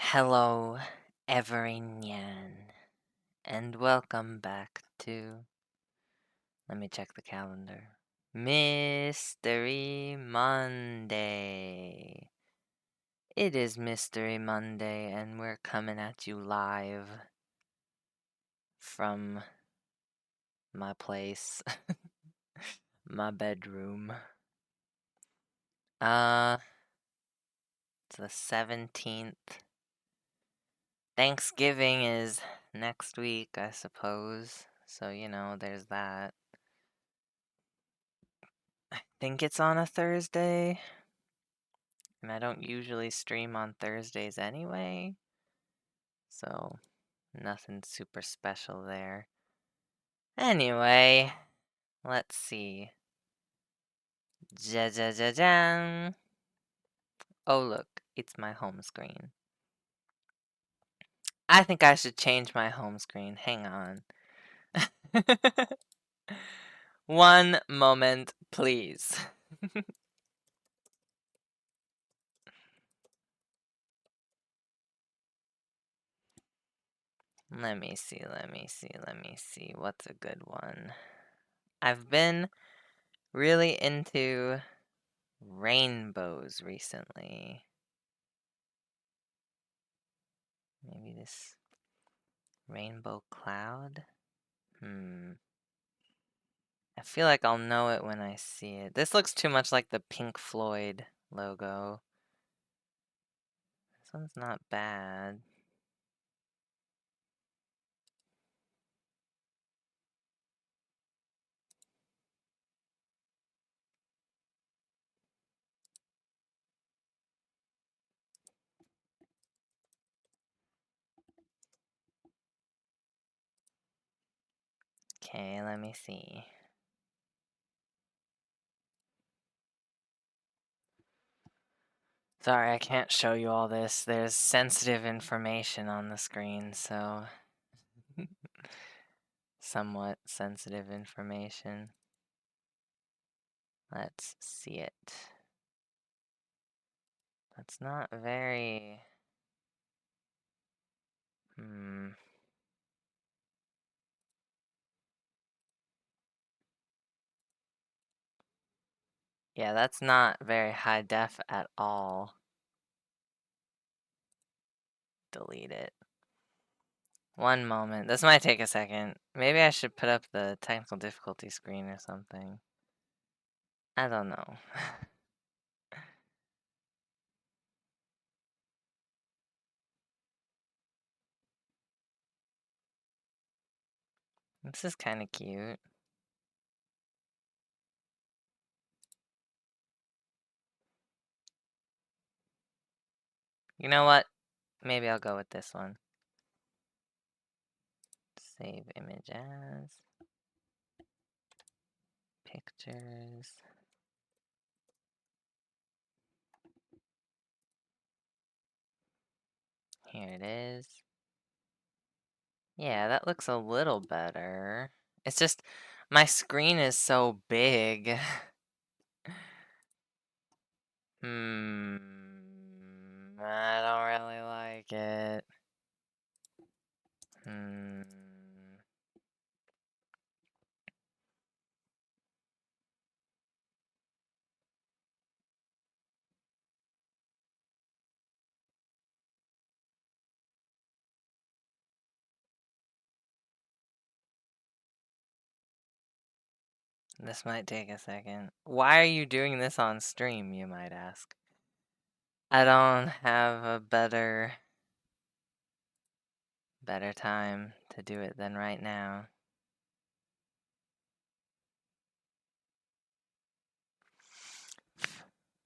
Hello, everyone, and welcome back to. Let me check the calendar. Mystery Monday. It is Mystery Monday, and we're coming at you live from my place, my bedroom. It's the 17th. Thanksgiving is next week, I suppose. So, there's that. I think it's on a Thursday, and I don't usually stream on Thursdays anyway, so nothing super special there. Anyway, let's see. Ja. Oh, look, it's my home screen. I think I should change my home screen. Hang on. One moment, please. Let me see. What's a good one? I've been really into rainbows recently. Maybe this rainbow cloud? I feel like I'll know it when I see it. This looks too much like the Pink Floyd logo. This one's not bad. Okay, let me see. Sorry, I can't show you all this. There's sensitive information on the screen, so somewhat sensitive information. Let's see it. That's not very... Yeah, that's not very high def at all. Delete it. One moment. This might take a second. Maybe I should put up the technical difficulty screen or something. I don't know. This is kind of cute. You know what? Maybe I'll go with this one. Save image as. Pictures. Here it is. Yeah, that looks a little better. It's just, my screen is so big. I don't really like it. This might take a second. Why are you doing this on stream, you might ask? I don't have a better time to do it than right now.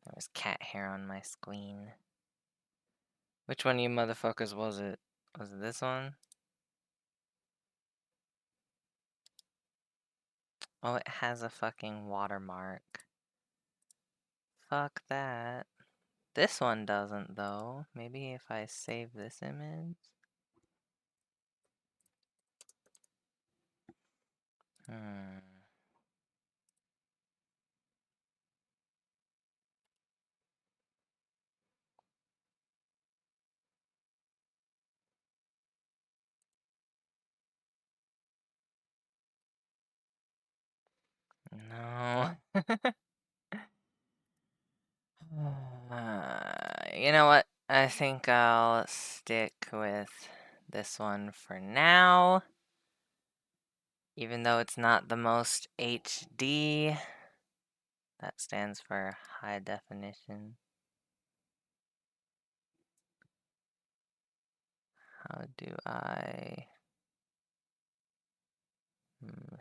There was cat hair on my screen. Which one of you motherfuckers was it? Was it this one? Oh, it has a fucking watermark. Fuck that. This one doesn't, though. Maybe if I save this image? No. You know what? I think I'll stick with this one for now. Even though it's not the most HD, that stands for high definition. How do I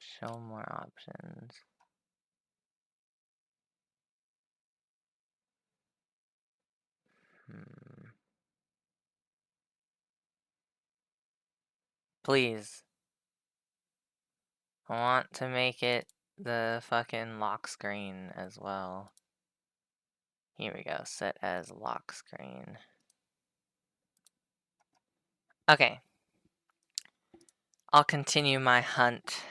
show more options? Please. I want to make it the fucking lock screen as well. Here we go, set as lock screen. Okay. I'll continue my hunt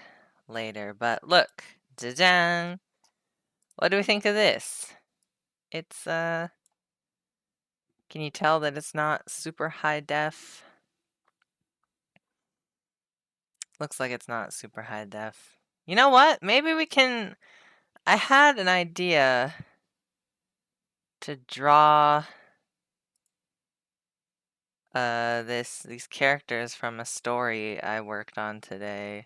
later, but look. Jajang! What do we think of this? It's, can you tell that it's not super high def? Looks like it's not super high def. You know what? Maybe we can... I had an idea to draw these characters from a story I worked on today.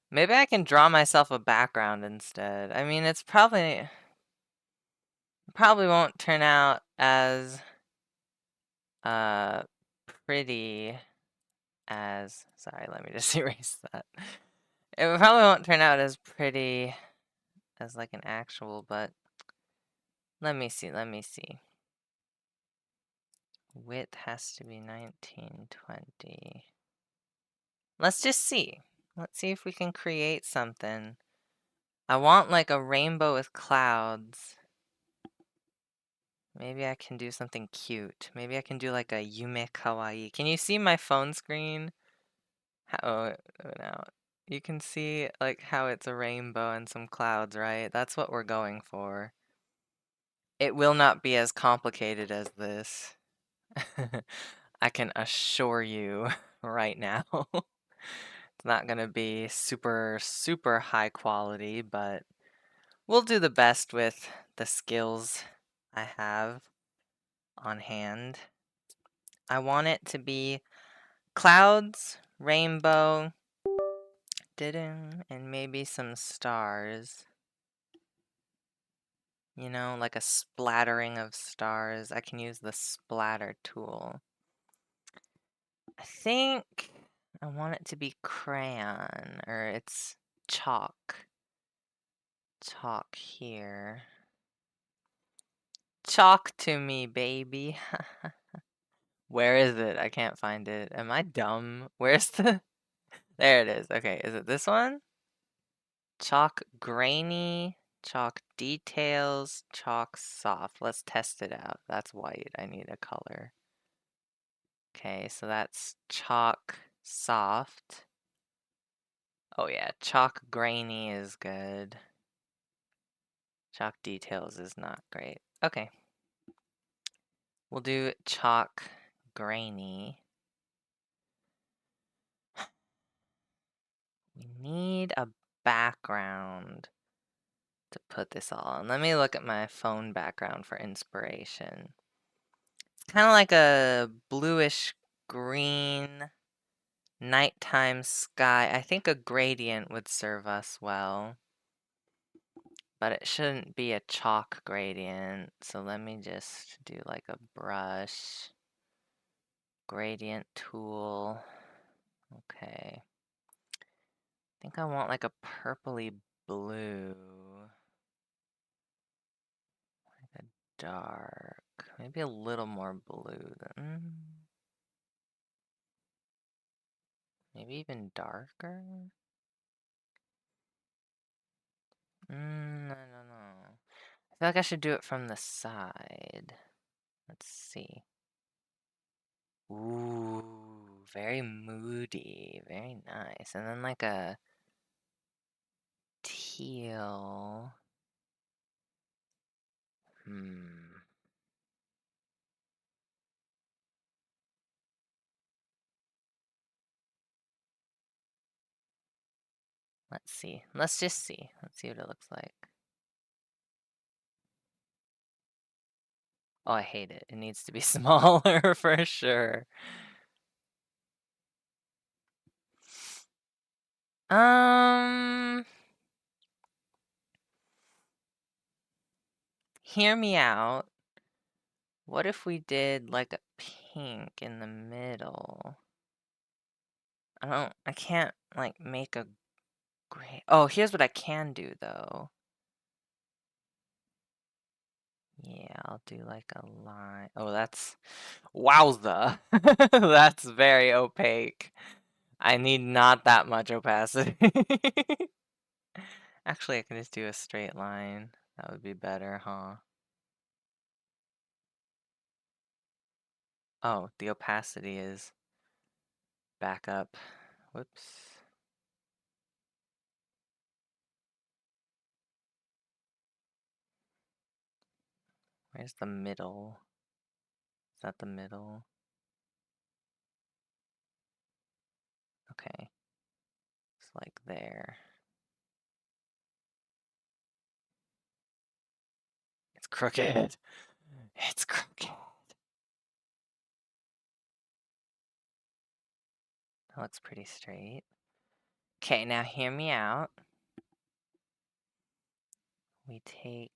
Maybe I can draw myself a background instead. I mean, it's probably won't turn out as pretty as... Sorry, let me just erase that. It probably won't turn out as pretty as like an actual, but let me see. Width has to be 1920. Let's just see. Let's see if we can create something. I want like a rainbow with clouds. Maybe I can do something cute. Maybe I can do like a yume kawaii. Can you see my phone screen? Oh, no. You can see like how it's a rainbow and some clouds, right? That's what we're going for. It will not be as complicated as this. I can assure you right now. It's not gonna be super, super high quality, but we'll do the best with the skills I have on hand. I want it to be clouds, rainbow, and maybe some stars. You know, like a splattering of stars. I can use the splatter tool. I think I want it to be crayon, or it's chalk. Chalk here. Chalk to me, baby. Where is it? I can't find it. Am I dumb? Where's the... There it is. Okay, is it this one? Chalk grainy, chalk details, chalk soft. Let's test it out. That's white. I need a color. Okay, so that's chalk soft. Oh yeah, chalk grainy is good. Chalk details is not great. Okay. We'll do chalk grainy. We need a background to put this all on. Let me look at my phone background for inspiration. It's kind of like a bluish green nighttime sky. I think a gradient would serve us well. But it shouldn't be a chalk gradient. So let me just do like a brush. Gradient tool. Okay. I think I want like a purpley blue. Like a dark. Maybe a little more blue than... Maybe even darker? I don't know. I feel like I should do it from the side. Let's see. Ooh, very moody. Very nice. And then like a teal. Let's see. Let's just see. Let's see what it looks like. Oh, I hate it. It needs to be smaller for sure. Hear me out. What if we did like a pink in the middle? I can't like make a gray. Oh, here's what I can do though. Yeah, I'll do like a line. Oh, that's wowza. That's very opaque. I need not that much opacity. Actually, I can just do a straight line. That would be better, huh? Oh, the opacity is back up. Whoops. Where's the middle? Is that the middle? Okay. It's like there. It's crooked. It's crooked. That looks pretty straight. Okay, now hear me out. We take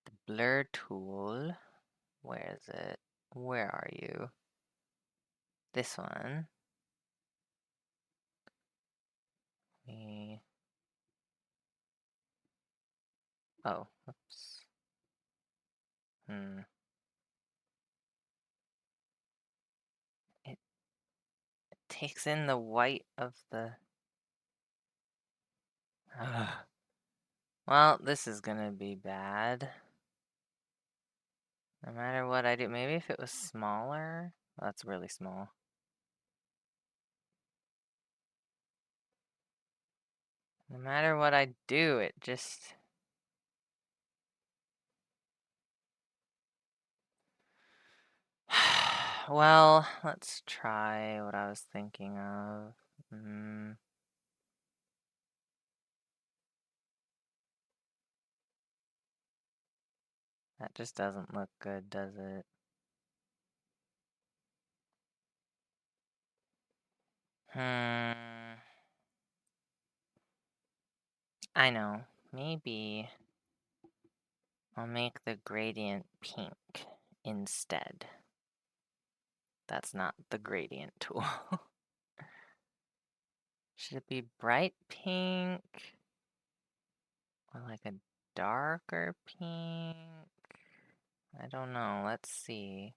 the blur tool. Where is it? Where are you? This one. We... Oh, oops. It takes in the white of the... Well, this is gonna be bad. No matter what I do. Maybe if it was smaller? Well, that's really small. No matter what I do, it just... Well, let's try what I was thinking of. That just doesn't look good, does it? I know. Maybe I'll make the gradient pink instead. That's not the gradient tool. Should it be bright pink? Or like a darker pink? I don't know. Let's see.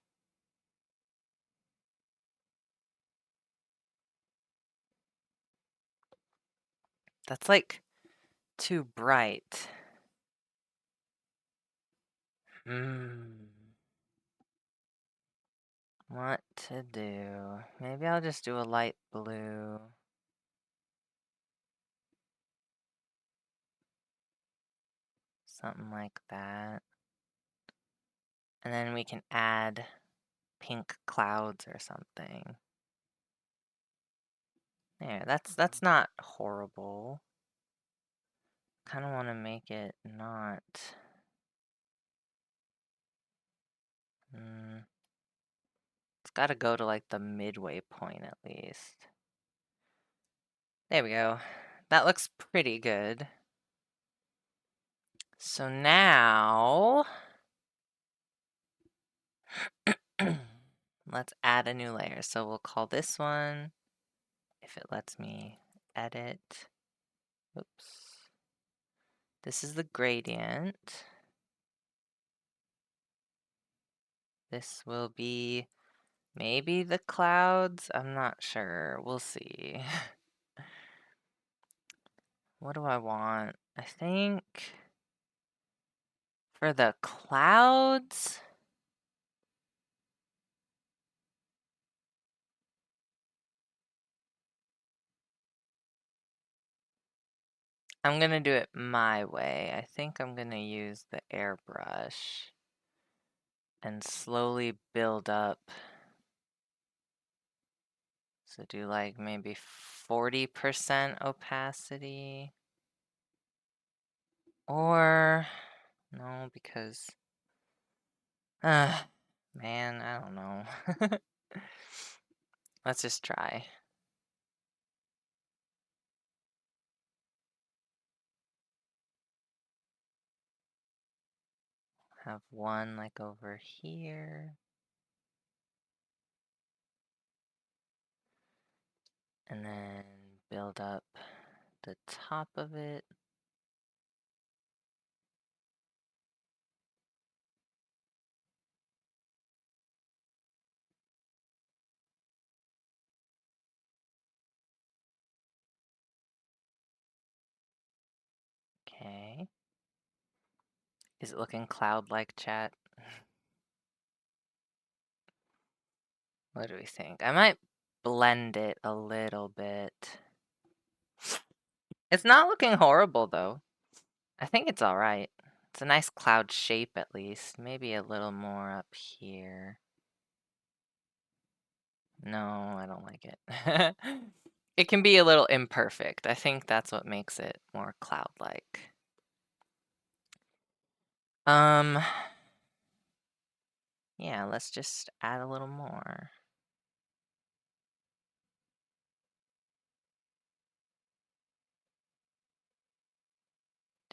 That's like too bright. What to do? Maybe I'll just do a light blue. Something like that. And then we can add pink clouds or something. There, that's not horrible. Kind of want to make it not... It's got to go to like the midway point at least. There we go. That looks pretty good. So now... let's add a new layer. So we'll call this one, if it lets me edit. Oops. This is the gradient. This will be maybe the clouds. I'm not sure. We'll see. What do I want? I think for the clouds, I'm gonna do it my way. I think I'm gonna use the airbrush and slowly build up So do like maybe 40% opacity. Or, no, because, man, I don't know. Let's just try. Have one like over here. And then build up the top of it. Okay. Is it looking cloud-like, chat? What do we think? I might blend it a little bit. It's not looking horrible, though. I think it's all right. It's a nice cloud shape, at least. Maybe a little more up here. No, I don't like it. It can be a little imperfect. I think that's what makes it more cloud-like. Yeah, let's just add a little more.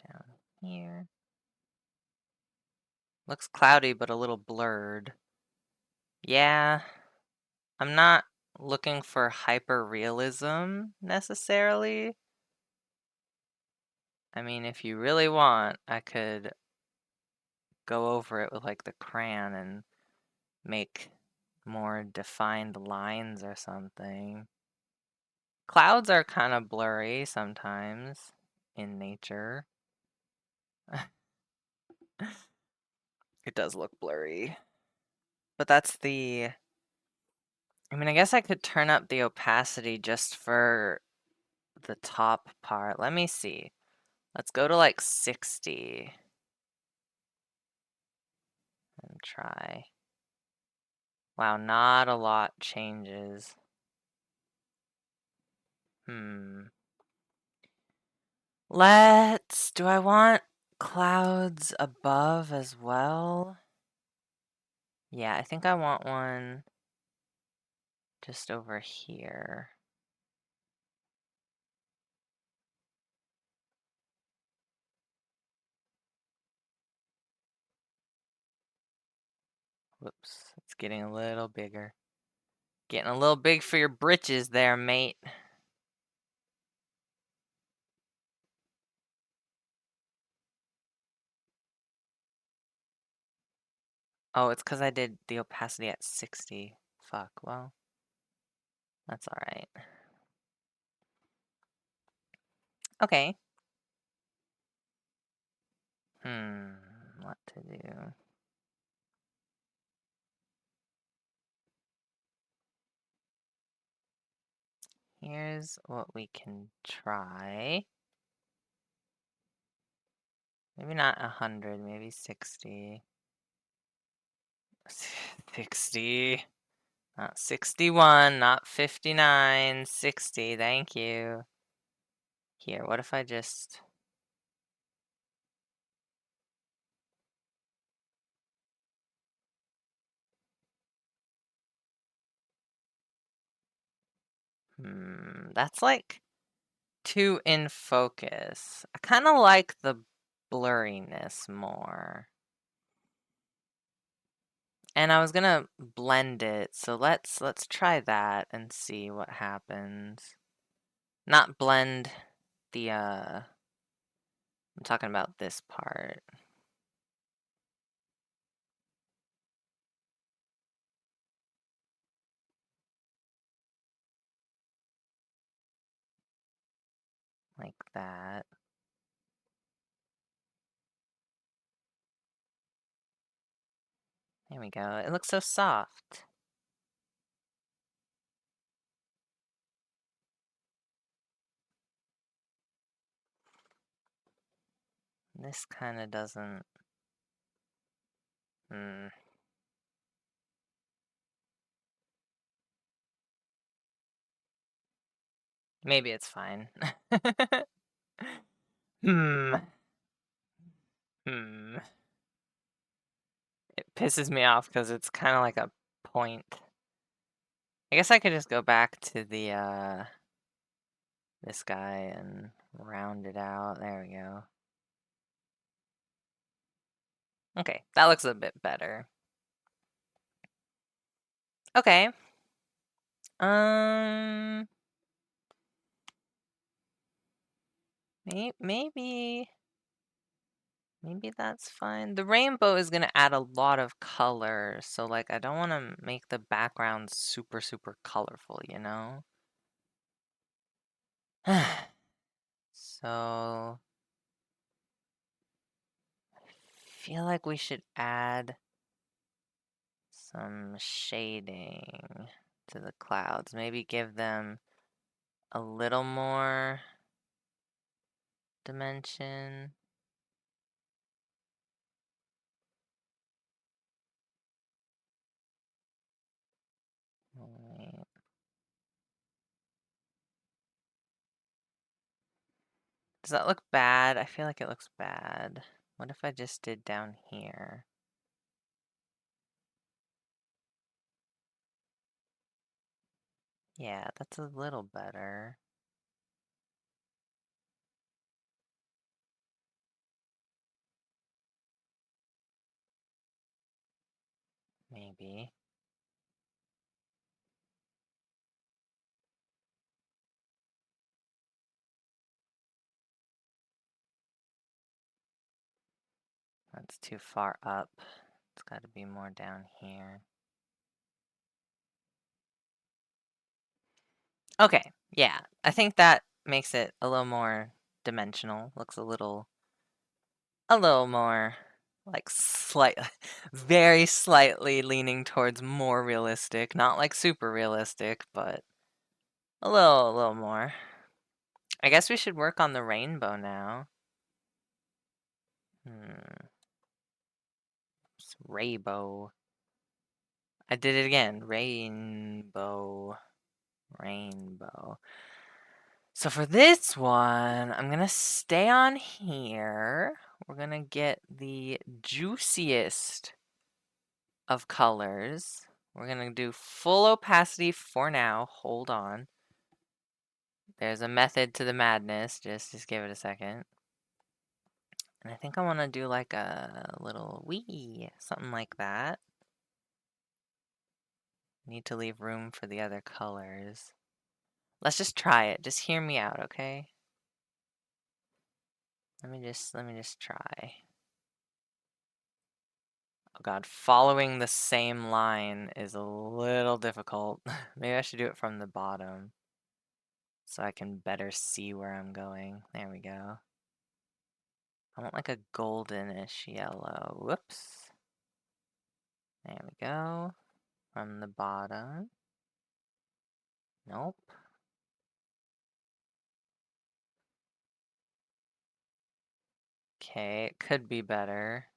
Down here. Looks cloudy, but a little blurred. Yeah, I'm not looking for hyper-realism necessarily. I mean, if you really want, I could go over it with like the crayon and make more defined lines or something. Clouds are kind of blurry sometimes in nature. It does look blurry. But that's the... I mean, I guess I could turn up the opacity just for the top part. Let me see. Let's go to like 60 and try. Wow, not a lot changes. Do I want clouds above as well? Yeah, I think I want one just over here. Whoops, it's getting a little bigger. Getting a little big for your britches there, mate. Oh, it's because I did the opacity at 60. Fuck, well, that's alright. Okay. What to do? Here's what we can try. Maybe not 100, maybe 60. 60. Not 61, not 59, 60, thank you. Here, what if I just... That's like too in focus. I kind of like the blurriness more. And I was gonna blend it, so let's try that and see what happens. Not blend the I'm talking about this part. Like that. There we go. It looks so soft. This kind of doesn't... Hmm. Maybe it's fine. Hmm. Hmm. It pisses me off because it's kind of like a point. I guess I could just go back to the this guy and round it out. There we go. Okay, that looks a bit better. Okay. Um, maybe that's fine. The rainbow is gonna add a lot of color, so like I don't want to make the background super, super colorful, you know? So I feel like we should add some shading to the clouds. Maybe give them a little more dimension. Wait. Does that look bad? I feel like it looks bad. What if I just did down here? Yeah, that's a little better. Maybe. That's too far up. It's got to be more down here. Okay, yeah. I think that makes it a little more dimensional. Looks a little more like very slightly leaning towards more realistic. Not like super realistic, but a little more. I guess we should work on the rainbow now. It's rainbow. I did it again. Rainbow. Rainbow. So for this one, I'm gonna stay on here. We're gonna get the juiciest of colors. We're gonna do full opacity for now. Hold on. There's a method to the madness. Just give it a second. And I think I want to do like a little wee, something like that. Need to leave room for the other colors. Let's just try it. Just hear me out, okay? Let me just try. Oh god, following the same line is a little difficult. Maybe I should do it from the bottom so I can better see where I'm going. There we go. I want like a goldenish yellow. Whoops. There we go. From the bottom. Nope. Okay, it could be better.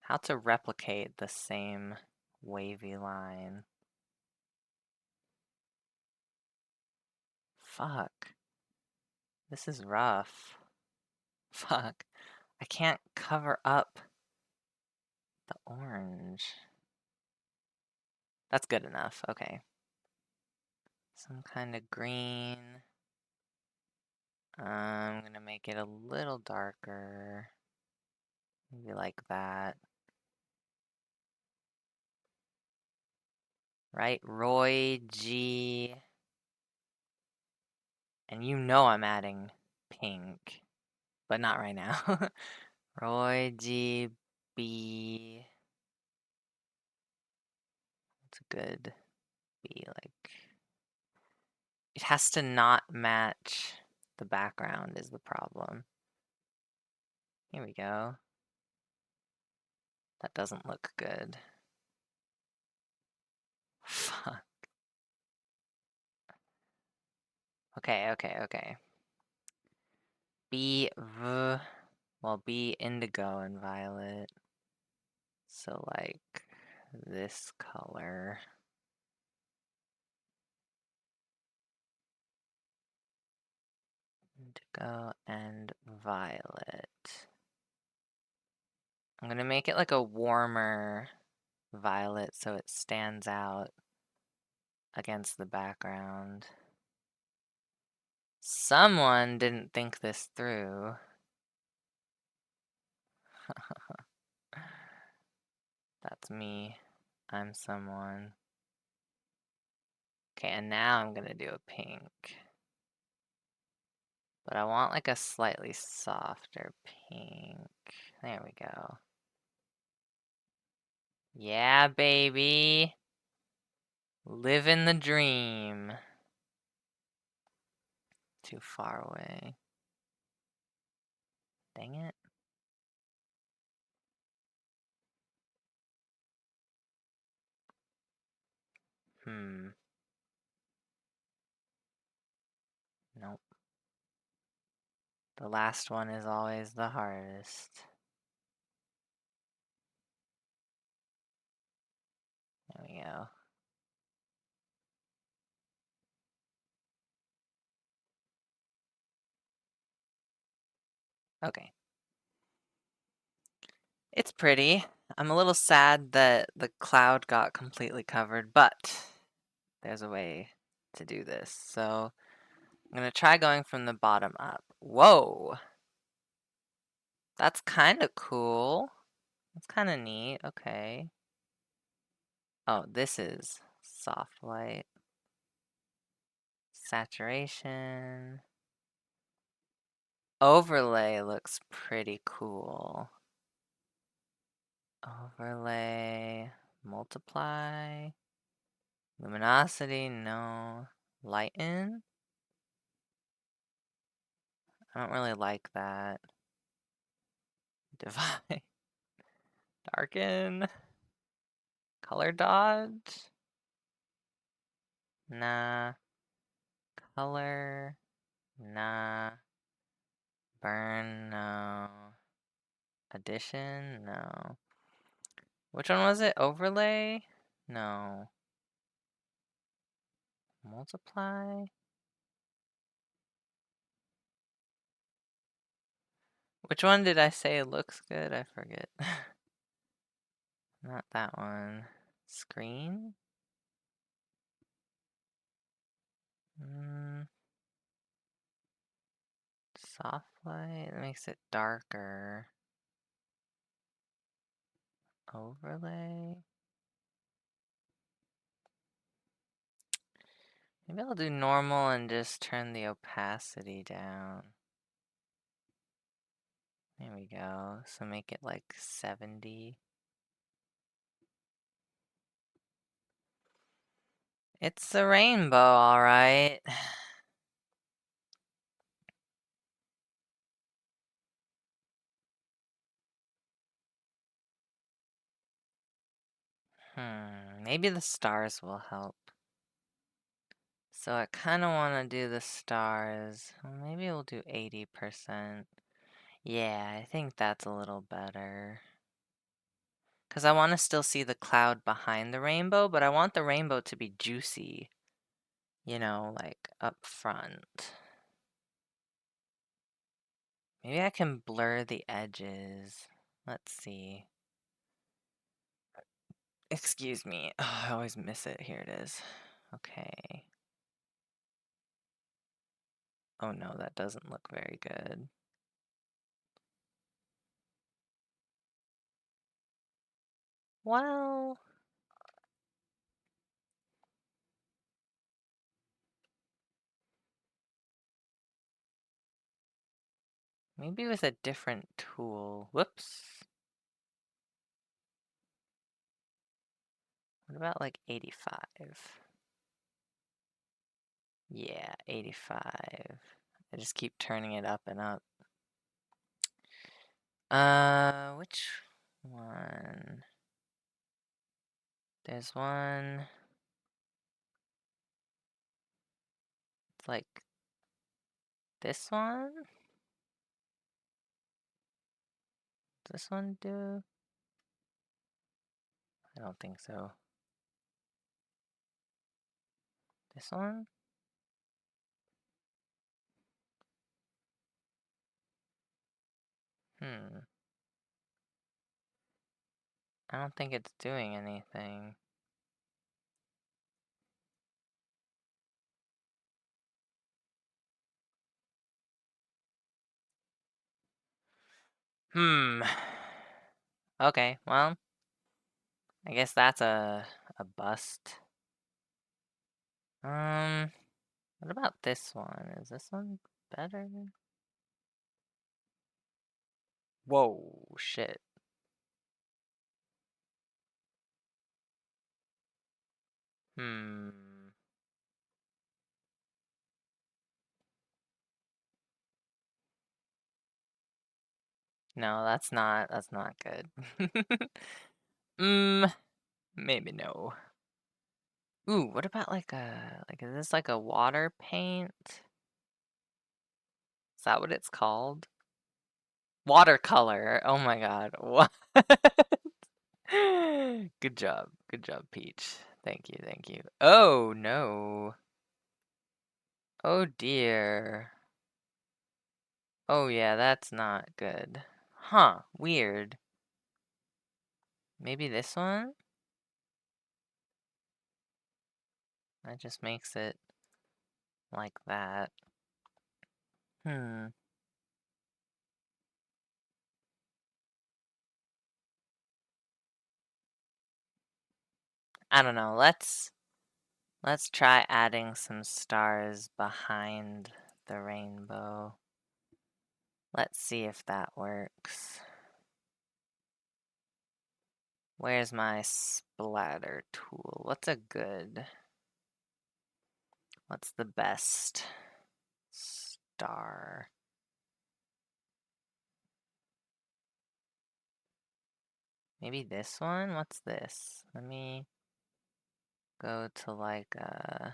How to replicate the same wavy line. Fuck. This is rough. Fuck. I can't cover up the orange. That's good enough. Okay. Some kind of green. I'm gonna make it a little darker. Maybe like that. Right? Roy G. And you know I'm adding pink. But not right now. Roy G. B. It's a good B. Like, it has to not match the background is the problem. Here we go. That doesn't look good. Fuck. Okay, okay, okay. B, v, well, B indigo and violet. So like this color. Indigo and violet. I'm gonna make it like a warmer violet so it stands out against the background. Someone didn't think this through. That's me. I'm someone. Okay, and now I'm gonna do a pink. But I want like a slightly softer pink. There we go. Yeah, baby. Living the dream. Too far away. Dang it. Nope. The last one is always the hardest. There we go. Okay. It's pretty. I'm a little sad that the cloud got completely covered, but there's a way to do this. So I'm gonna try going from the bottom up. Whoa! That's kind of cool. That's kind of neat. Okay. Oh, this is soft light. Saturation. Overlay looks pretty cool. Overlay. Multiply. Luminosity, no. Lighten? I don't really like that. Divide. Darken. Color dodge? Nah. Color? Nah. Burn? No. Addition? No. Which one was it? Overlay? No. Multiply? Which one did I say looks good? I forget. Not that one. Screen? Mm, soft light? That makes it darker. Overlay? Maybe I'll do normal and just turn the opacity down. There we go. So make it like 70. It's a rainbow, alright. Maybe the stars will help. So I kind of want to do the stars. Well, maybe we'll do 80%. Yeah, I think that's a little better. Because I want to still see the cloud behind the rainbow, but I want the rainbow to be juicy. You know, like up front. Maybe I can blur the edges. Let's see. Excuse me. Oh, I always miss it. Here it is. Okay. Oh no, that doesn't look very good. Well, maybe with a different tool. Whoops. What about like 85? Yeah, 85. I just keep turning it up and up. Which one? There's one. It's like this one? Does this one do? I don't think so. This one? Hmm. I don't think it's doing anything. Hmm. Okay, well, I guess that's a bust. What about this one? Is this one better? Whoa, shit. Hmm. No, that's not good. Maybe no. Ooh, what about is this like a water paint? Is that what it's called? Watercolor. Oh my God. What? Good job. Good job, Peach. Thank you, thank you. Oh no. Oh dear. Oh yeah, that's not good. Huh, weird. Maybe this one? That just makes it like that. Hmm. I don't know. Let's try adding some stars behind the rainbow. Let's see if that works. Where's my splatter tool? What's the best star? Maybe this one? What's this? Let me go to like a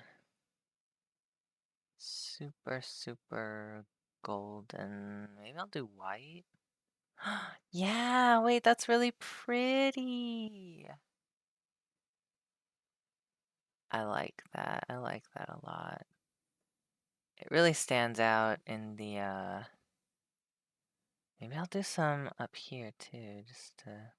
super golden. Maybe I'll do white. Yeah, wait, that's really pretty. I like that. I like that a lot. It really stands out in the maybe I'll do some up here too, just to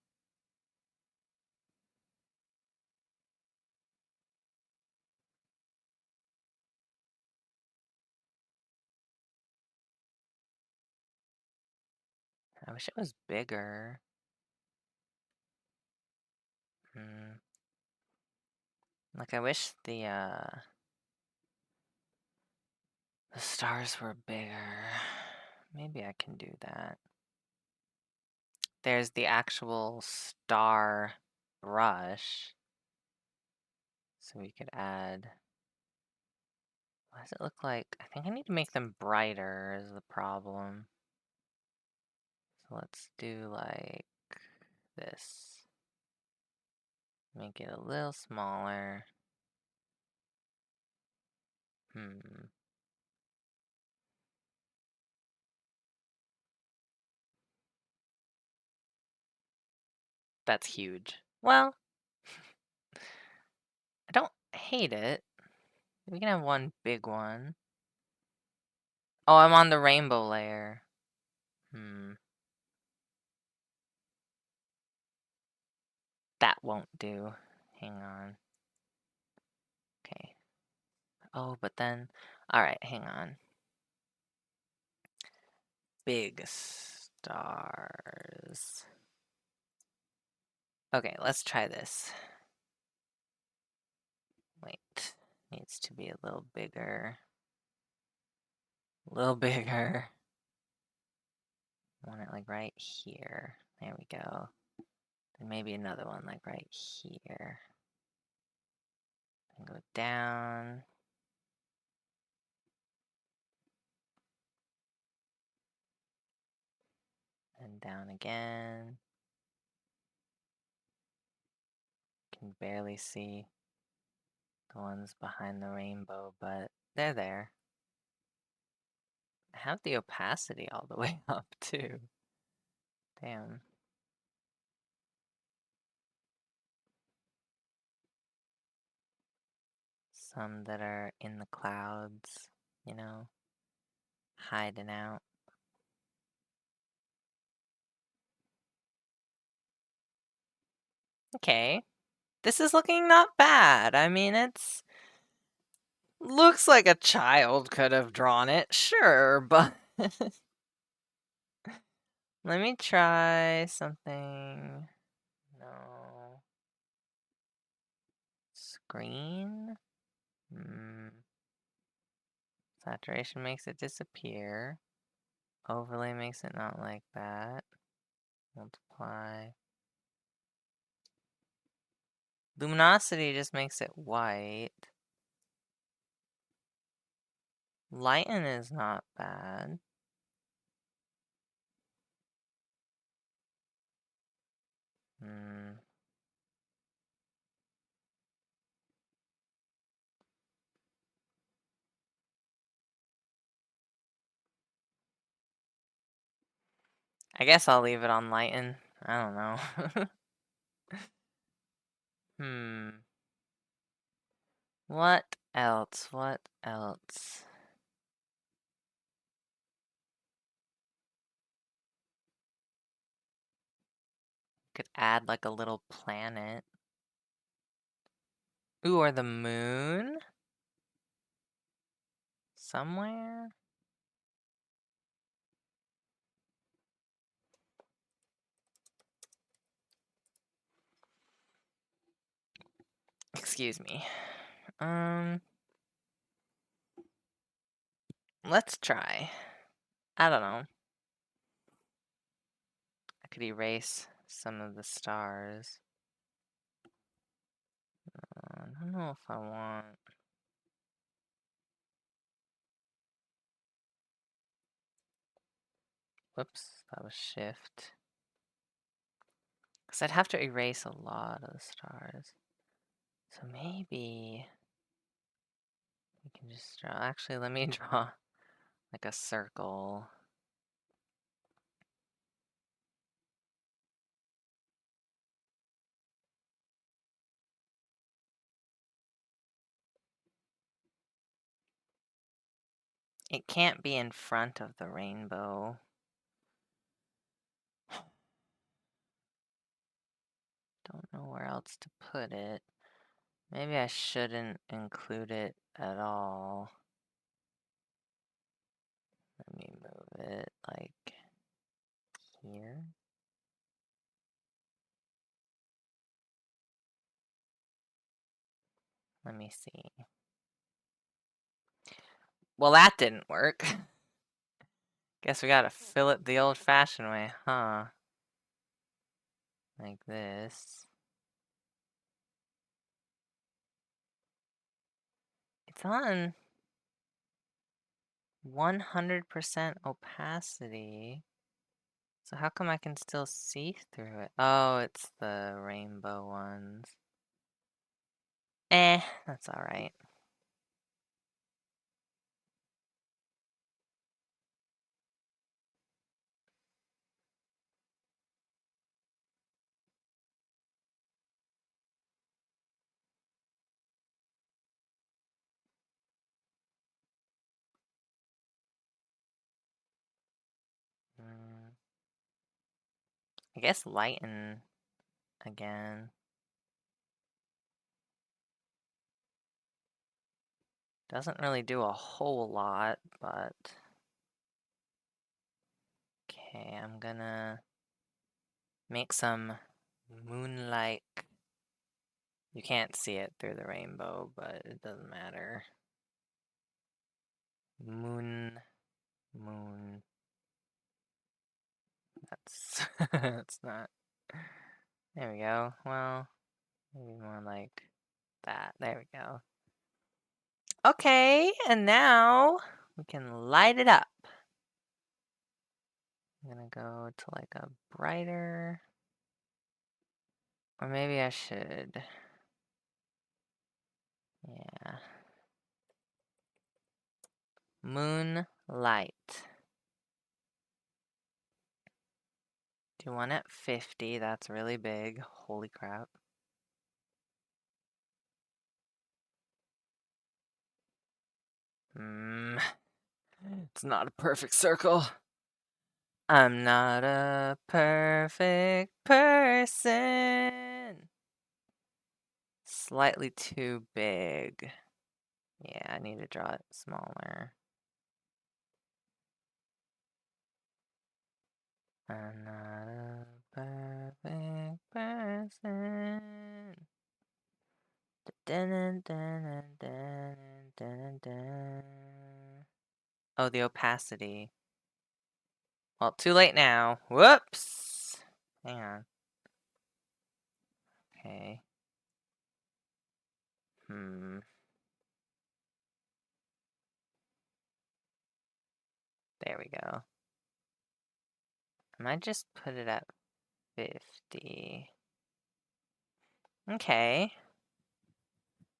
I wish it was bigger. Hmm. Like I wish the stars were bigger. Maybe I can do that. There's the actual star brush. So we could add. What does it look like? I think I need to make them brighter is the problem. So let's do like this. Make it a little smaller. Hmm. That's huge. Well, I don't hate it. We can have one big one. Oh, I'm on the rainbow layer. Hmm. That won't do. Hang on. Okay. Oh, but then. Alright, hang on. Big stars. Okay, let's try this. Wait. Needs to be a little bigger. A little bigger. I want it like right here. There we go. And maybe another one like right here. And go down. And down again. Can barely see the ones behind the rainbow, but they're there. I have the opacity all the way up too. Damn. Some that are in the clouds, you know, hiding out. Okay. This is looking not bad. I mean, it's looks like a child could have drawn it, sure, but let me try something. No. Screen. Saturation makes it disappear. Overlay makes it not like that. Multiply. Luminosity just makes it white. Lighten is not bad. I guess I'll leave it on lighten. I don't know. What else? What else? Could add like a little planet. Ooh, or the moon? Somewhere? Excuse me. Let's try. I don't know. I could erase some of the stars. I don't know if I want. Whoops, that was shift. Because I'd have to erase a lot of the stars. So maybe we can just draw. Actually, let me draw like a circle. It can't be in front of the rainbow. Don't know where else to put it. Maybe I shouldn't include it at all. Let me move it like here. Let me see. Well, that didn't work. Guess we gotta fill it the old-fashioned way, huh? Like this. It's on 100% opacity. So how come I can still see through it? Oh, it's the rainbow ones. That's alright. I guess lighten again. Doesn't really do a whole lot, but... Okay, I'm gonna make some moonlight. You can't see it through the rainbow, but it doesn't matter. Moon. That's not. There we go. Well, maybe more like that. There we go. Okay, and now we can light it up. I'm gonna go to like a brighter, or maybe I should. Yeah. Moonlight. Do one at 50. That's really big. Holy crap. It's not a perfect circle. I'm not a perfect person. Slightly too big. Yeah, I need to draw it smaller. I'm not a perfect person. Dun, dun, dun, dun, dun. Oh, the opacity. Well, too late now. Whoops. Hang on. Okay. There we go. I might just put it at 50. Okay.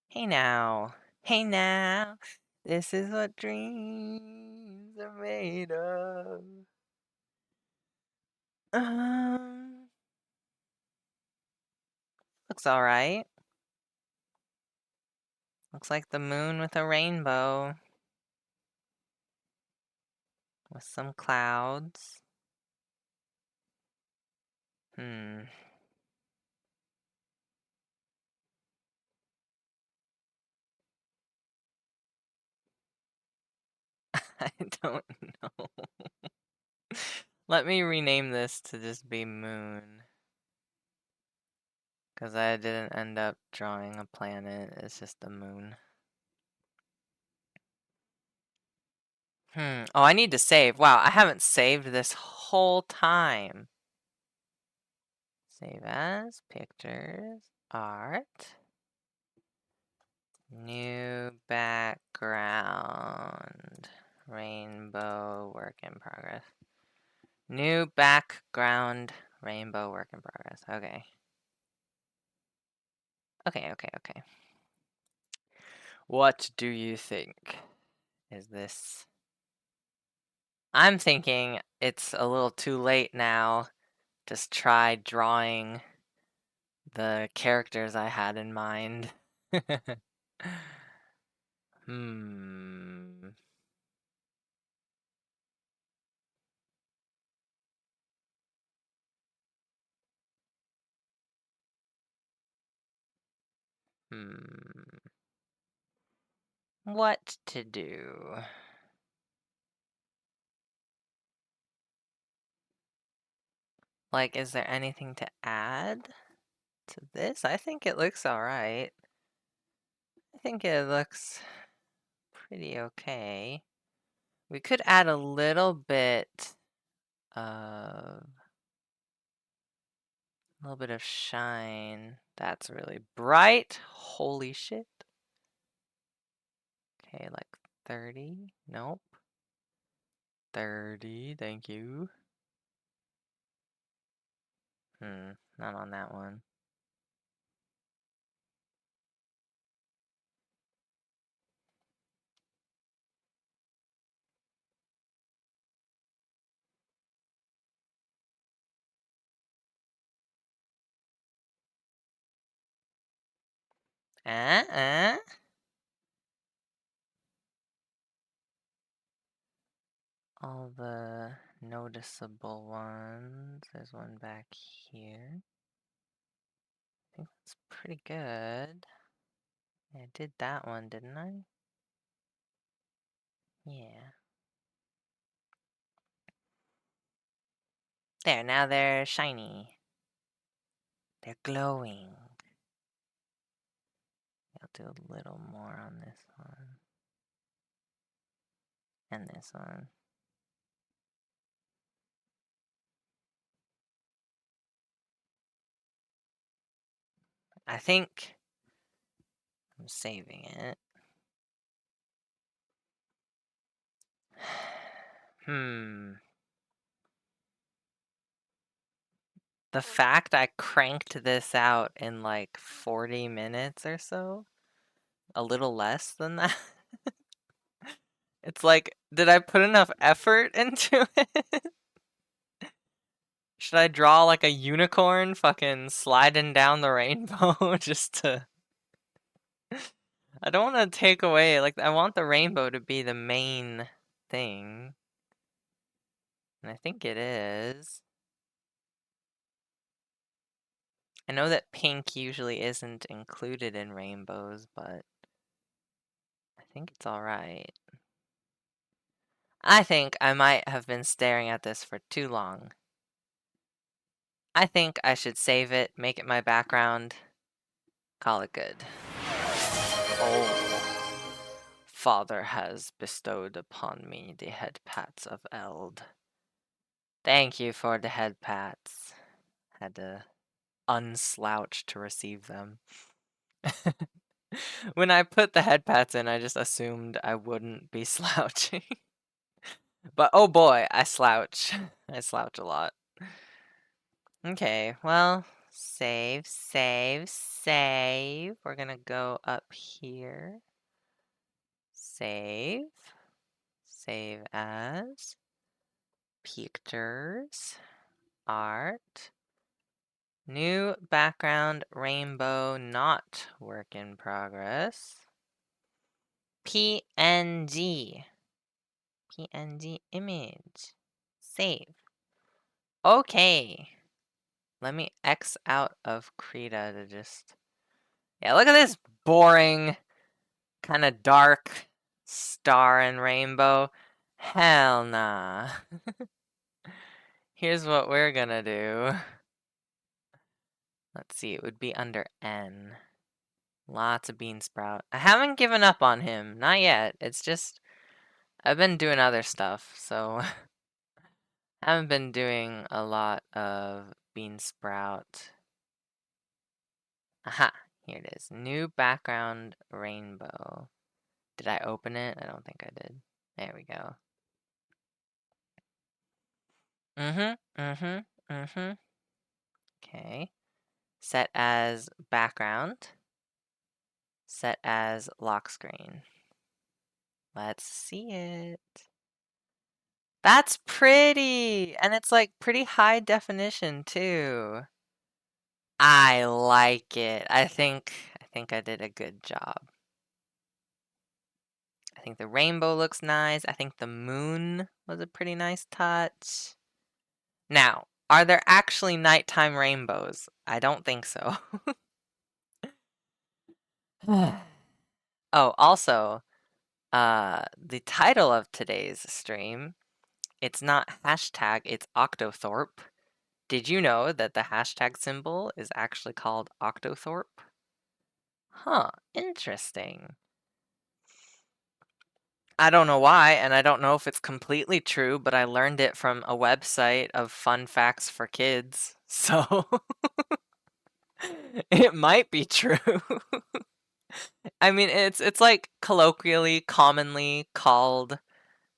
Hey now. Hey now. This is what dreams are made of. Looks alright. Looks like the moon with a rainbow. With some clouds. I don't know. Let me rename this to just be moon. Because I didn't end up drawing a planet. It's just the moon. Oh, I need to save. Wow, I haven't saved this whole time. Save as, pictures, art, new background, rainbow, work in progress. New background, rainbow, work in progress. Okay. Okay. What do you think? Is this... I'm thinking it's a little too late now. Just try drawing the characters I had in mind. Hmm. What to do? Like, is there anything to add to this? I think it looks alright. I think it looks pretty okay. We could add a little bit of shine. That's really bright. Holy shit. Okay, like 30. Nope. 30, thank you. Not on that one. All the noticeable ones. There's one back here. I think that's pretty good. I did that one, didn't I? Yeah. There, now they're shiny. They're glowing. I'll do a little more on this one. And this one. I think I'm saving it. The fact I cranked this out in like 40 minutes or so, a little less than that. It's like, did I put enough effort into it? Should I draw like a unicorn fucking sliding down the rainbow just to... I don't want to take away, like, I want the rainbow to be the main thing. And I think it is. I know that pink usually isn't included in rainbows, but I think it's all right. I think I might have been staring at this for too long. I think I should save it, make it my background, call it good. Oh. Father has bestowed upon me the head pats of Eld. Thank you for the head pats. Had to unslouch to receive them. When I put the head pats in, I just assumed I wouldn't be slouching. But oh boy, I slouch. I slouch a lot. Okay, well, save, save, save. We're gonna go up here. Save. Save as. Pictures. Art. New background rainbow not work in progress. PNG. PNG image. Save. Okay. Let me X out of Krita to just... Yeah, look at this boring, kind of dark star and rainbow. Hell nah. Here's what we're gonna do. Let's see, it would be under N. Lots of bean sprout. I haven't given up on him. Not yet. It's just... I've been doing other stuff, so... I haven't been doing a lot of bean sprout. Aha! Here it is. New background rainbow. Did I open it? I don't think I did. There we go. Okay. Set as background. Set as lock screen. Let's see it. That's pretty! And it's like pretty high definition too. I like it. I think I did a good job. I think the rainbow looks nice. I think the moon was a pretty nice touch. Now, are there actually nighttime rainbows? I don't think so. Oh, also, the title of today's stream, it's not hashtag, it's octothorpe. Did you know that the hashtag symbol is actually called octothorpe? Huh, interesting. I don't know why, and I don't know if it's completely true, but I learned it from a website of fun facts for kids, so it might be true. I mean, it's like colloquially, commonly called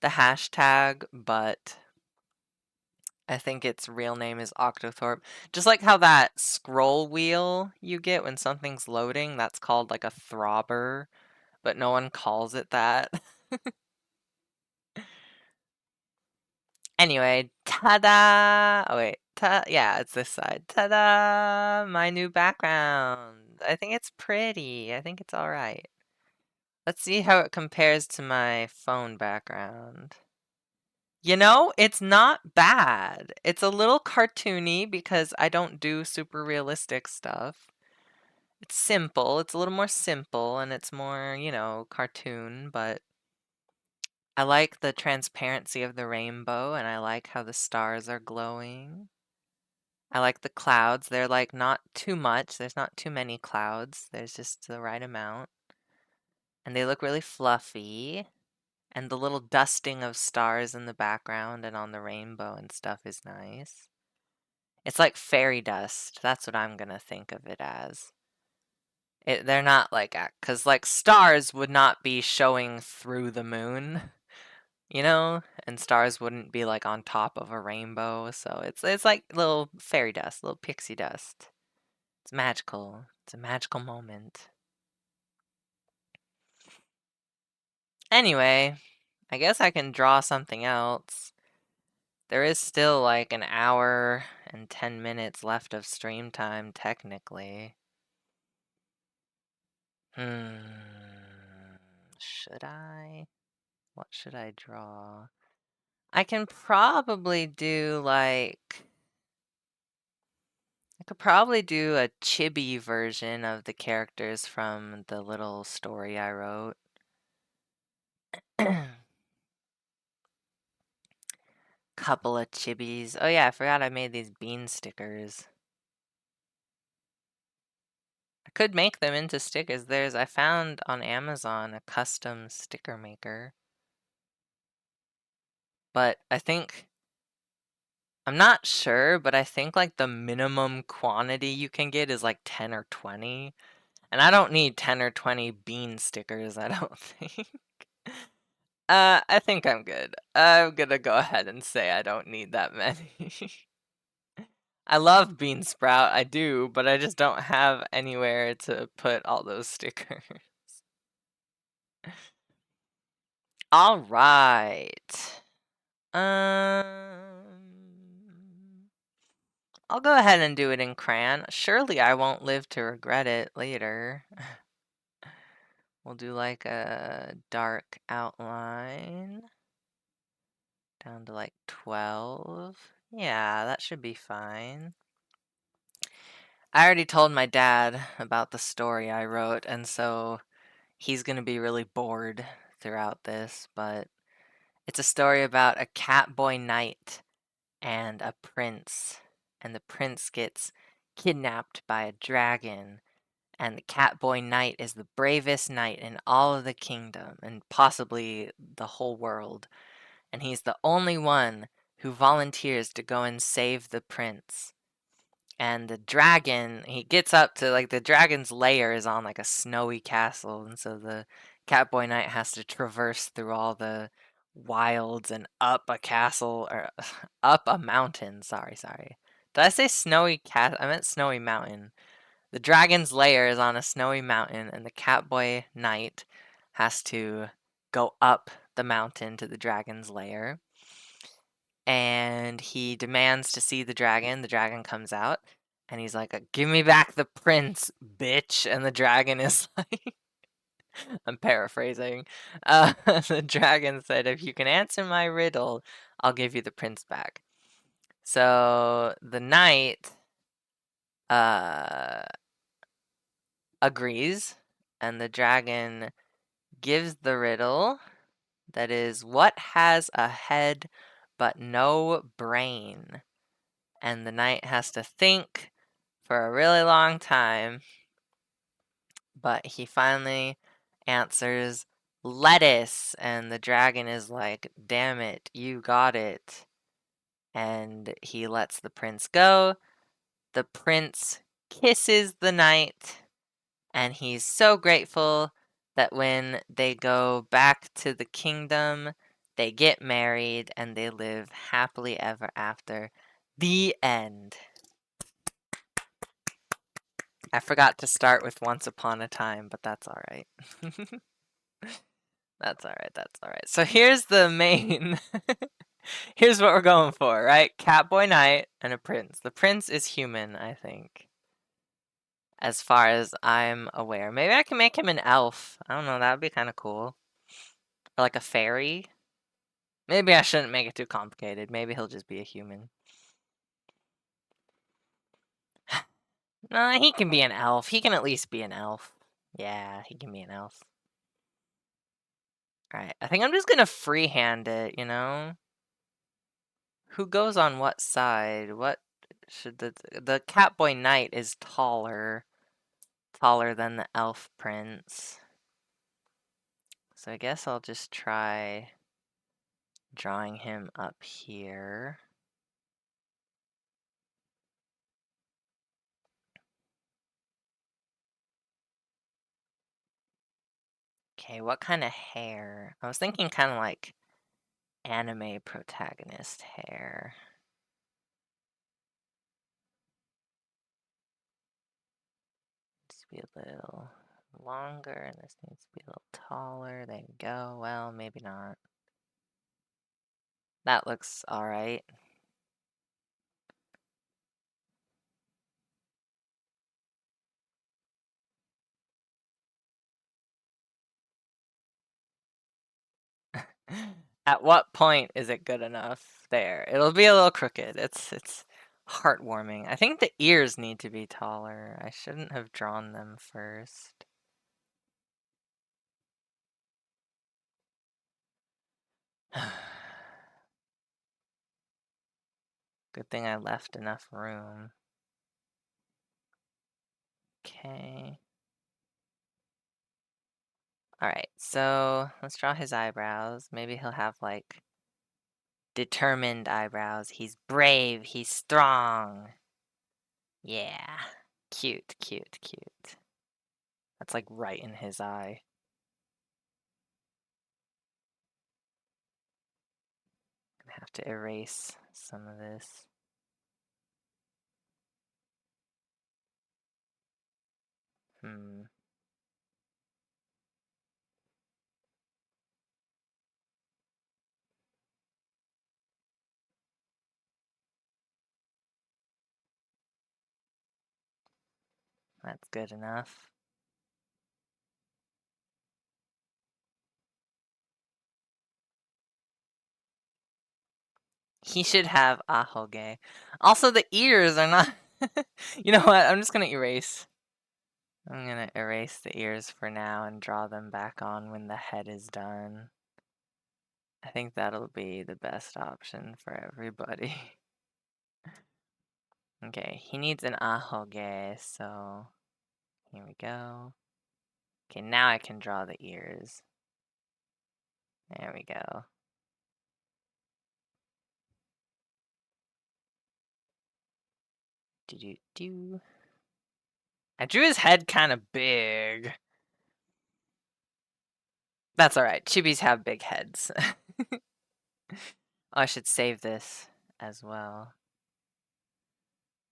the hashtag, but I think its real name is octothorpe. Just like how that scroll wheel you get when something's loading, that's called like a throbber, but no one calls it that. Anyway, ta-da! Oh wait, yeah, it's this side. Ta-da! My new background. I think it's pretty. I think it's all right. Let's see how it compares to my phone background. You know, it's not bad. It's a little cartoony because I don't do super realistic stuff. It's simple. It's a little more simple and it's more, you know, cartoon, but I like the transparency of the rainbow and I like how the stars are glowing. I like the clouds. They're like not too much. There's not too many clouds. There's just the right amount. And they look really fluffy. And the little dusting of stars in the background and on the rainbow and stuff is nice. It's like fairy dust. That's what I'm gonna think of it as. They're not like, because like stars would not be showing through the moon, you know, and stars wouldn't be like on top of a rainbow. So it's like little fairy dust, little pixie dust. It's magical. It's a magical moment. Anyway, I guess I can draw something else. There is still like an hour and 10 minutes left of stream time, technically. Should I? What should I draw? I can probably do like... I could probably do a chibi version of the characters from the little story I wrote. Couple of chibis. Oh yeah, I forgot I made these bean stickers. I could make them into stickers. I found on Amazon a custom sticker maker. But I'm not sure, but I think like the minimum quantity you can get is like 10 or 20. And I don't need 10 or 20 bean stickers, I don't think. I think I'm good. I'm gonna go ahead and say I don't need that many. I love bean sprout, I do, but I just don't have anywhere to put all those stickers. All right. I'll go ahead and do it in crayon. Surely I won't live to regret it later. We'll do like a dark outline down to like 12. Yeah, that should be fine. I already told my dad about the story I wrote, and so he's gonna be really bored throughout this, but it's a story about a catboy knight and a prince, and the prince gets kidnapped by a dragon, and the catboy knight is the bravest knight in all of the kingdom, and possibly the whole world, and he's the only one who volunteers to go and save the prince. And the dragon, he gets up to like the dragon's lair is on like a snowy castle, and so the Catboy Knight has to traverse through all the wilds and up a castle or up a mountain. Sorry. Did I say snowy cat? I meant snowy mountain. The dragon's lair is on a snowy mountain, and the Catboy Knight has to go up the mountain to the dragon's lair. And he demands to see the dragon. The dragon comes out, and he's like, "Give me back the prince, bitch!" And the dragon is like, I'm paraphrasing. The dragon said, "If you can answer my riddle, I'll give you the prince back." So the knight uh, agrees, and the dragon gives the riddle that is, what has a head but no brain? And the knight has to think for a really long time, but he finally answers lettuce, and the dragon is like, damn it, you got it. And he lets the prince go. The prince kisses the knight, and he's so grateful that when they go back to the kingdom, they get married and they live happily ever after. The end. I forgot to start with Once Upon a Time, but that's all right. That's all right. That's all right. So here's the main. Here's what we're going for, right? Catboy Knight and a prince. The prince is human, I think, as far as I'm aware. Maybe I can make him an elf. I don't know. That would be kind of cool. Or like a fairy. Maybe I shouldn't make it too complicated. Maybe he'll just be a human. No, he can be an elf. He can at least be an elf. Yeah, he can be an elf. Alright, I think I'm just gonna freehand it, you know? Who goes on what side? What should the Catboy Knight is taller than the Elf Prince. So I guess I'll just try drawing him up here. Okay, what kind of hair? I was thinking kind of like anime protagonist hair. Needs to be a little longer, and this needs to be a little taller. There you go. Well, maybe not. That looks alright. At what point is it good enough? There. It'll be a little crooked. It's heartwarming. I think the ears need to be taller. I shouldn't have drawn them first. Good thing I left enough room. Okay. Alright, so let's draw his eyebrows. Maybe he'll have like determined eyebrows. He's brave, he's strong. Yeah. Cute, cute, cute. That's like right in his eye. Gonna have to erase some of this. Hmm. That's good enough. He should have ahoge. Also, the ears are not... You know what? I'm just gonna erase. I'm gonna erase the ears for now and draw them back on when the head is done. I think that'll be the best option for everybody. Okay, he needs an ahoge, so here we go. Okay, now I can draw the ears. There we go. Do-do-do. I drew his head kind of big. That's alright. Chibis have big heads. Oh, I should save this as well.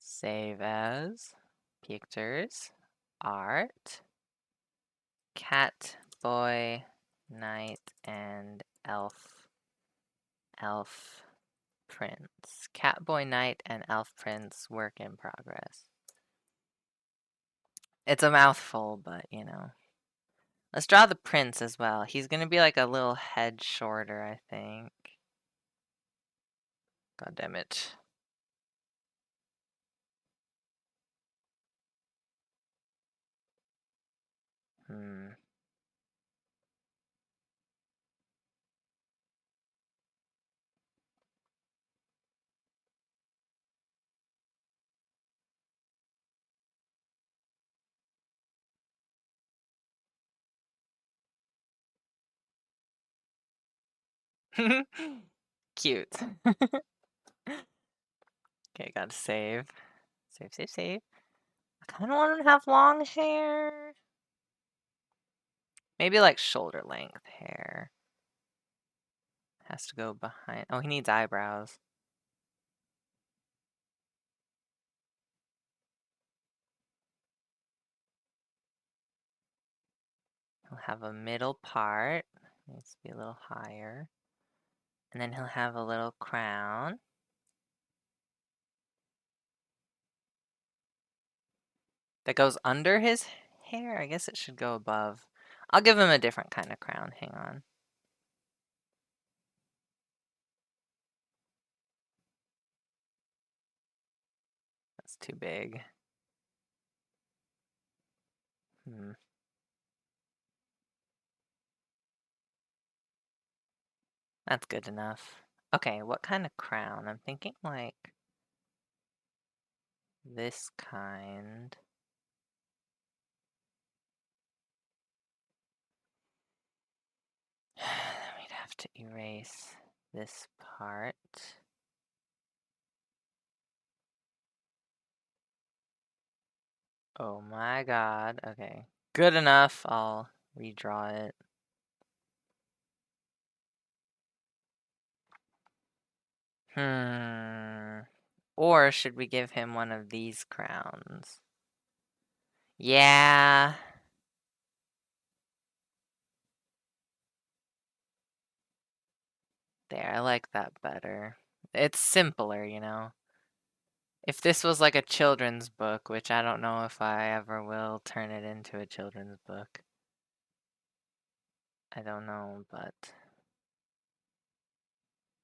Save as pictures, art, cat, boy, knight, and elf. Elf prince. Cat, boy, knight, and elf prince work in progress. It's a mouthful, but you know. Let's draw the prince as well. He's gonna be like a little head shorter, I think. God damn it. Hmm. Cute. Okay, gotta save. Save, save, save. I kind of want him to have long hair. Maybe like shoulder length hair. Has to go behind. Oh, he needs eyebrows. He'll have a middle part. Needs to be a little higher. And then he'll have a little crown. That goes under his hair? I guess it should go above. I'll give him a different kind of crown. Hang on. That's too big. Hmm. That's good enough. Okay, what kind of crown? I'm thinking like this kind. Then we'd have to erase this part. Oh my god. Okay. Good enough. I'll redraw it. Or should we give him one of these crowns? Yeah. There, I like that better. It's simpler, you know? If this was like a children's book, which I don't know if I ever will turn it into a children's book. I don't know, but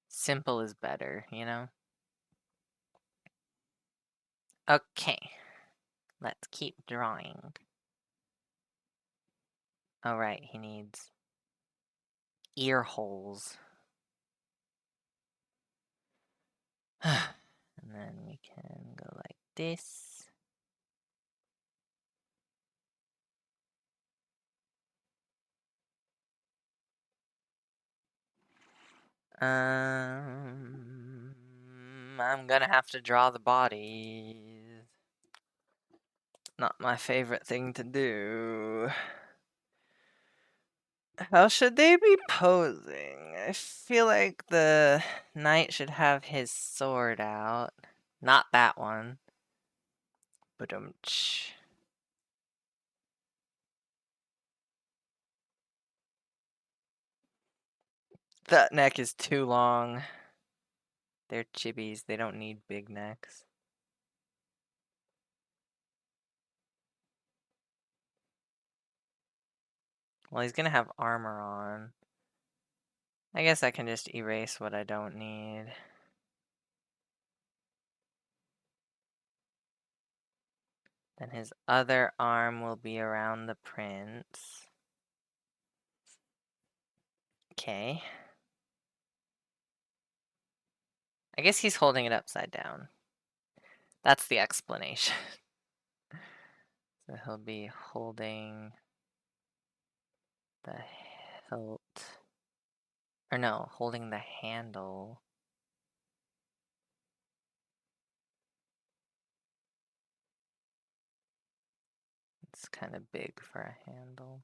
simple is better, you know? Okay, let's keep drawing. Oh, right, he needs ear holes. And then we can go like this. I'm gonna have to draw the bodies. Not my favorite thing to do. How should they be posing? I feel like the knight should have his sword out. Not that one. Ba-dum-tsh. That neck is too long. They're chibis. They don't need big necks. Well, he's gonna have armor on. I guess I can just erase what I don't need. Then his other arm will be around the prince. Okay. I guess he's holding it upside down. That's the explanation. So he'll be holding the hilt. Or no, holding the handle. It's kind of big for a handle.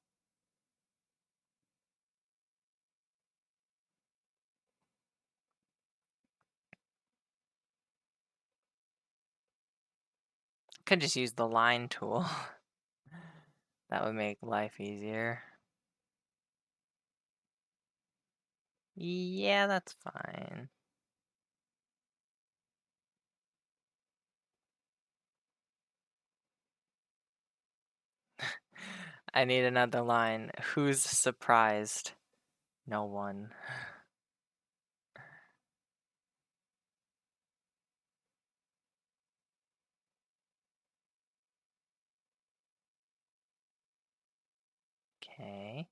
Could just use the line tool. That would make life easier. Yeah, that's fine. I need another line. Who's surprised? No one. Okay.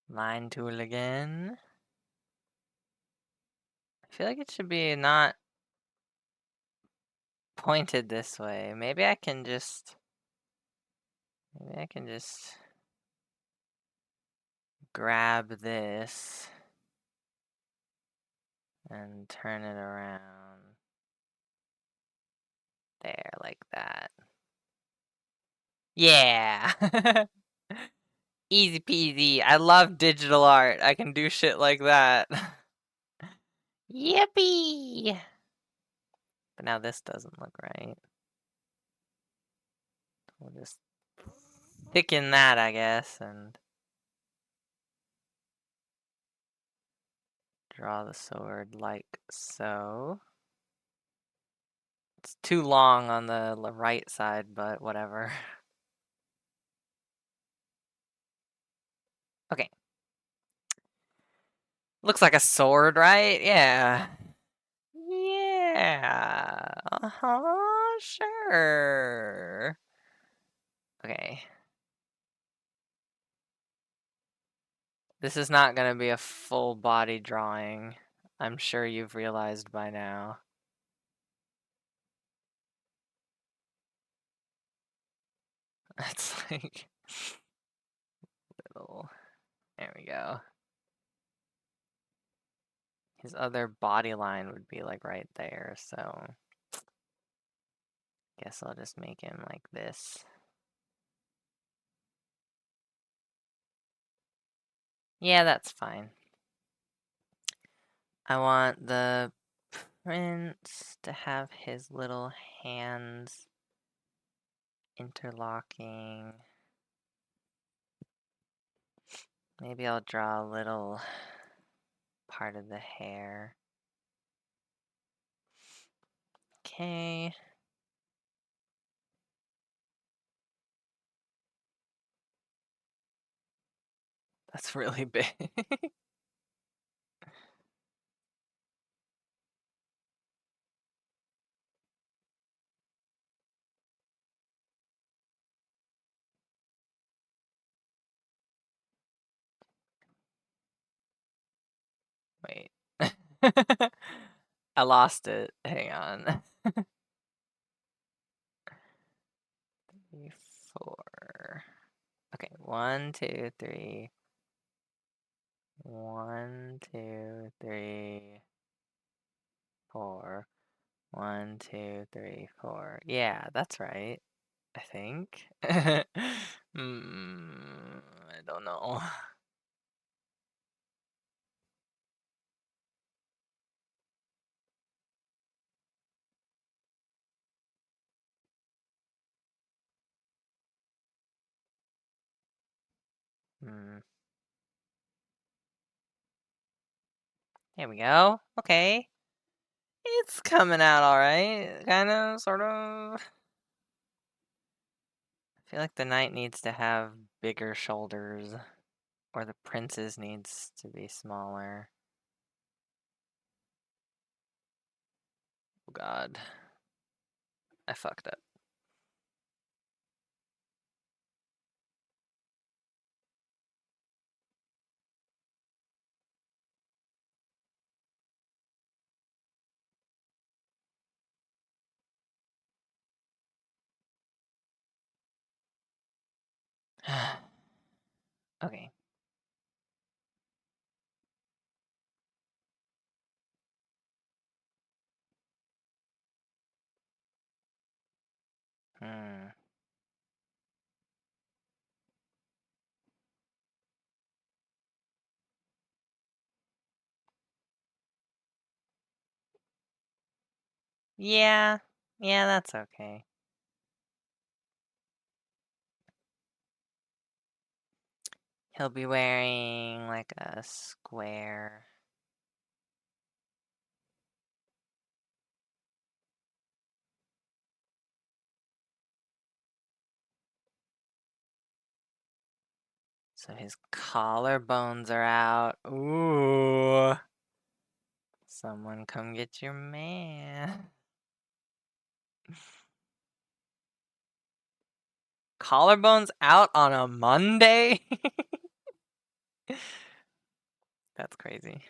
Line tool again. I feel like it should be not pointed this way. Maybe I can just grab this and turn it around. There, like that. Yeah! Easy peasy. I love digital art. I can do shit like that. Yippee! But now this doesn't look right. We'll just thicken that, I guess, and draw the sword like so. It's too long on the right side, but whatever. Okay. Looks like a sword, right? Yeah. Yeah. Uh-huh, sure. Okay. This is not gonna be a full body drawing. I'm sure you've realized by now. It's like little. There we go. His other body line would be like right there, so guess I'll just make him like this. Yeah, that's fine. I want the prince to have his little hands interlocking. Maybe I'll draw a little part of the hair. Okay. That's really big. Wait. I lost it. Hang on. 3, 4. Okay, 1, 2, 3. 1, 2, 3, 4. 1, 2, 3, 4. Yeah, that's right. I think. I don't know. Hmm. There we go. Okay. It's coming out all right. Kind of, sort of. I feel like the knight needs to have bigger shoulders, or the princess needs to be smaller. Oh God. I fucked up. Okay. Hmm. Yeah. Yeah, that's okay. He'll be wearing like a square. So his collarbones are out. Ooh. Someone come get your man. Collarbones out on a Monday? That's crazy.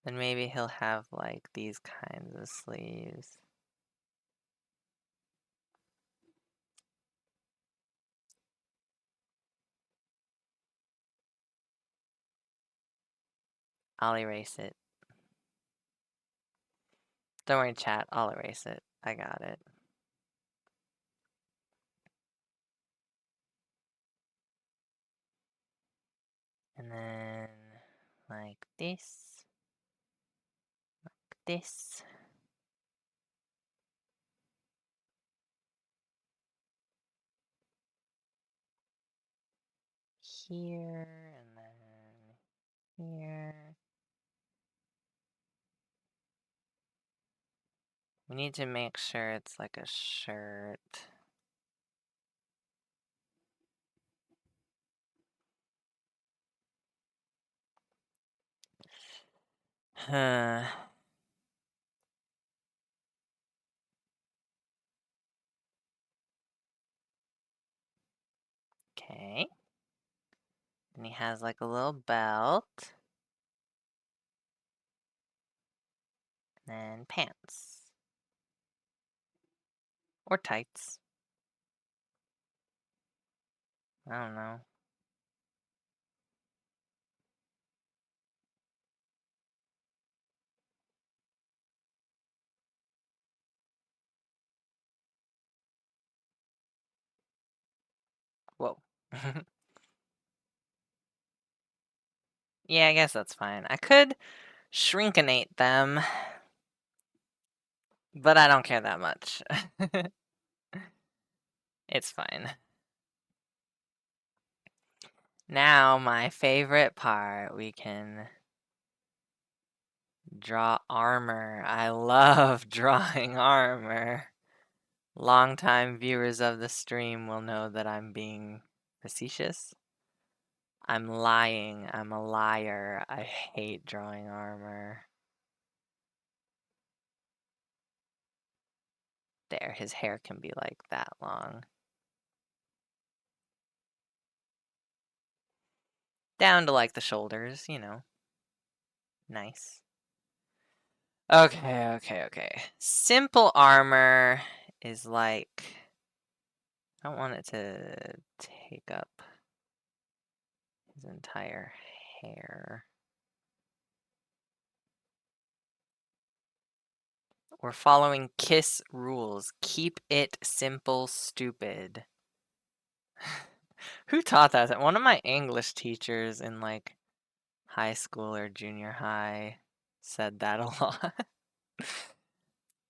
Then maybe he'll have like these kinds of sleeves. I'll erase it. Don't worry, chat. I'll erase it. I got it. And then like this. Like this. Here. And then here. We need to make sure it's like a shirt. Huh. Okay. And he has like a little belt. And pants. Or tights. I don't know. Whoa. Yeah, I guess that's fine. I could shrinkinate them, but I don't care that much. It's fine. Now, my favorite part, we can draw armor. I love drawing armor. Longtime viewers of the stream will know that I'm being facetious. I'm lying. I'm a liar. I hate drawing armor. There, his hair can be like that long. Down to like the shoulders, you know. Nice. Okay. Simple armor is like... I don't want it to take up his entire hair. We're following KISS rules. Keep it simple, stupid. Who taught that? One of my English teachers in like high school or junior high said that a lot.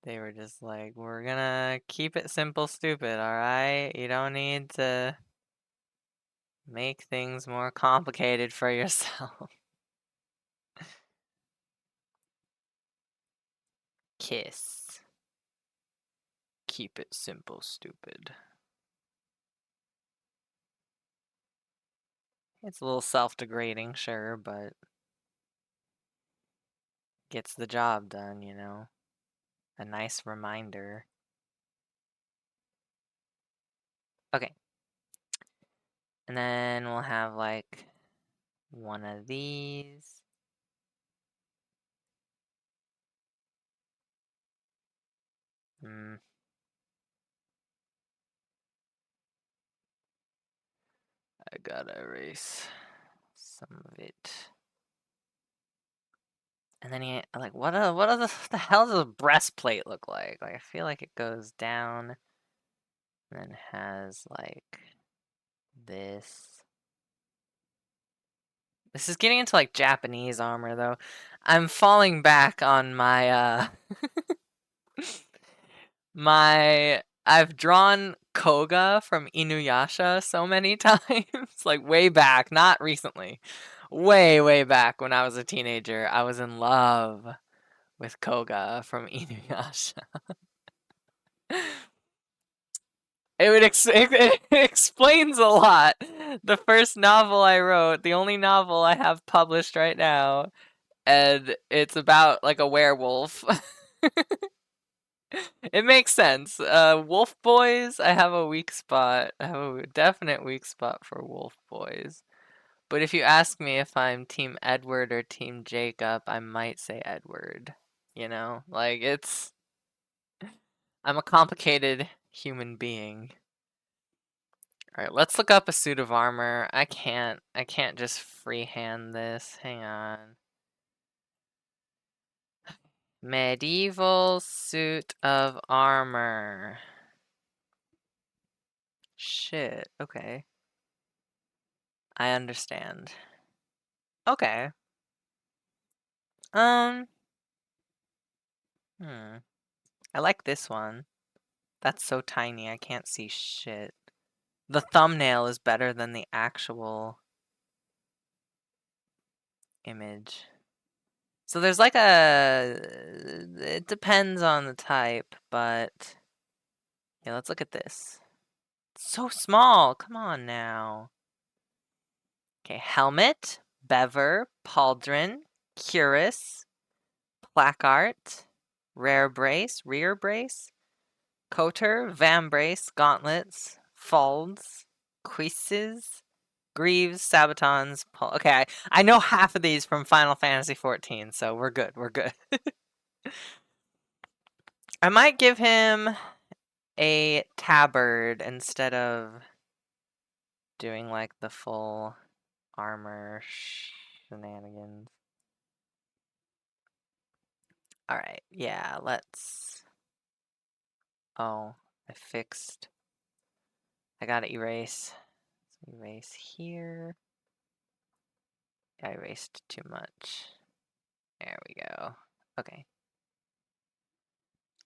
They were just like, we're gonna keep it simple, stupid, alright? You don't need to make things more complicated for yourself. KISS. Keep it simple, stupid. It's a little self-degrading, sure, but gets the job done, you know? A nice reminder. Okay. And then we'll have like one of these. I gotta erase some of it. And then he like what the hell does a breastplate look like? Like I feel like it goes down and then has like this. This is getting into like Japanese armor though. I'm falling back on my I've drawn Koga from Inuyasha so many times, like way back, not recently. Way back when I was a teenager, I was in love with Koga from Inuyasha. It explains a lot. The first novel I wrote, the only novel I have published right now, and it's about like a werewolf. It makes sense. Wolf boys, I have a weak spot. I have a definite weak spot for wolf boys. But if you ask me if I'm Team Edward or Team Jacob, I might say Edward. You know, like I'm a complicated human being. All right, let's look up a suit of armor. I can't just freehand this. Hang on. Medieval suit of armor. Shit, okay. I understand. Okay. Um, I like this one. That's so tiny, I can't see shit. The thumbnail is better than the actual image. So there's like it depends on the type, but yeah, let's look at this. It's so small, come on now. Okay, helmet, bever, pauldron, cuirass, placard, rear brace, coter, vambrace, gauntlets, folds, cuisses, greaves, sabatons. Okay, I know half of these from Final Fantasy XIV, so we're good. I might give him a tabard instead of doing like the full armor shenanigans. Alright, yeah, let's... Oh, I gotta erase. So erase here. I erased too much. There we go. Okay.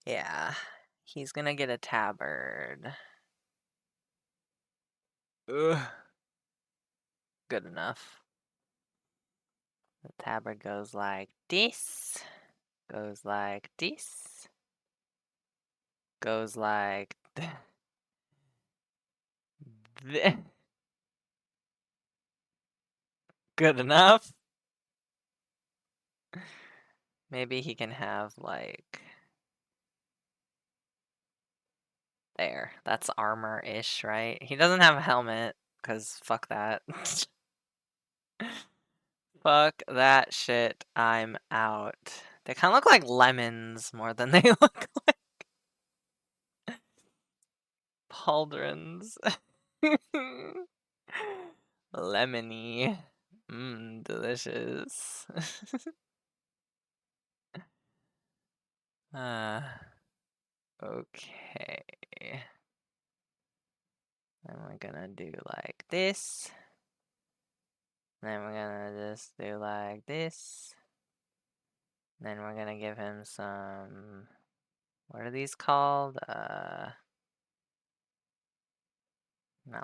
Yeah, he's gonna get a tabard. Ugh. Good enough. The tabard goes like this. Goes like this. Goes like this. Good enough. Maybe he can have, like... There. That's armor-ish, right? He doesn't have a helmet, because fuck that. Fuck that shit. I'm out. They kind of look like lemons more than they look like pauldrons. Lemony. Mmm, delicious. Okay. Then we're gonna do like this. Then we're gonna just do like this. Then we're gonna give him some... What are these called? Not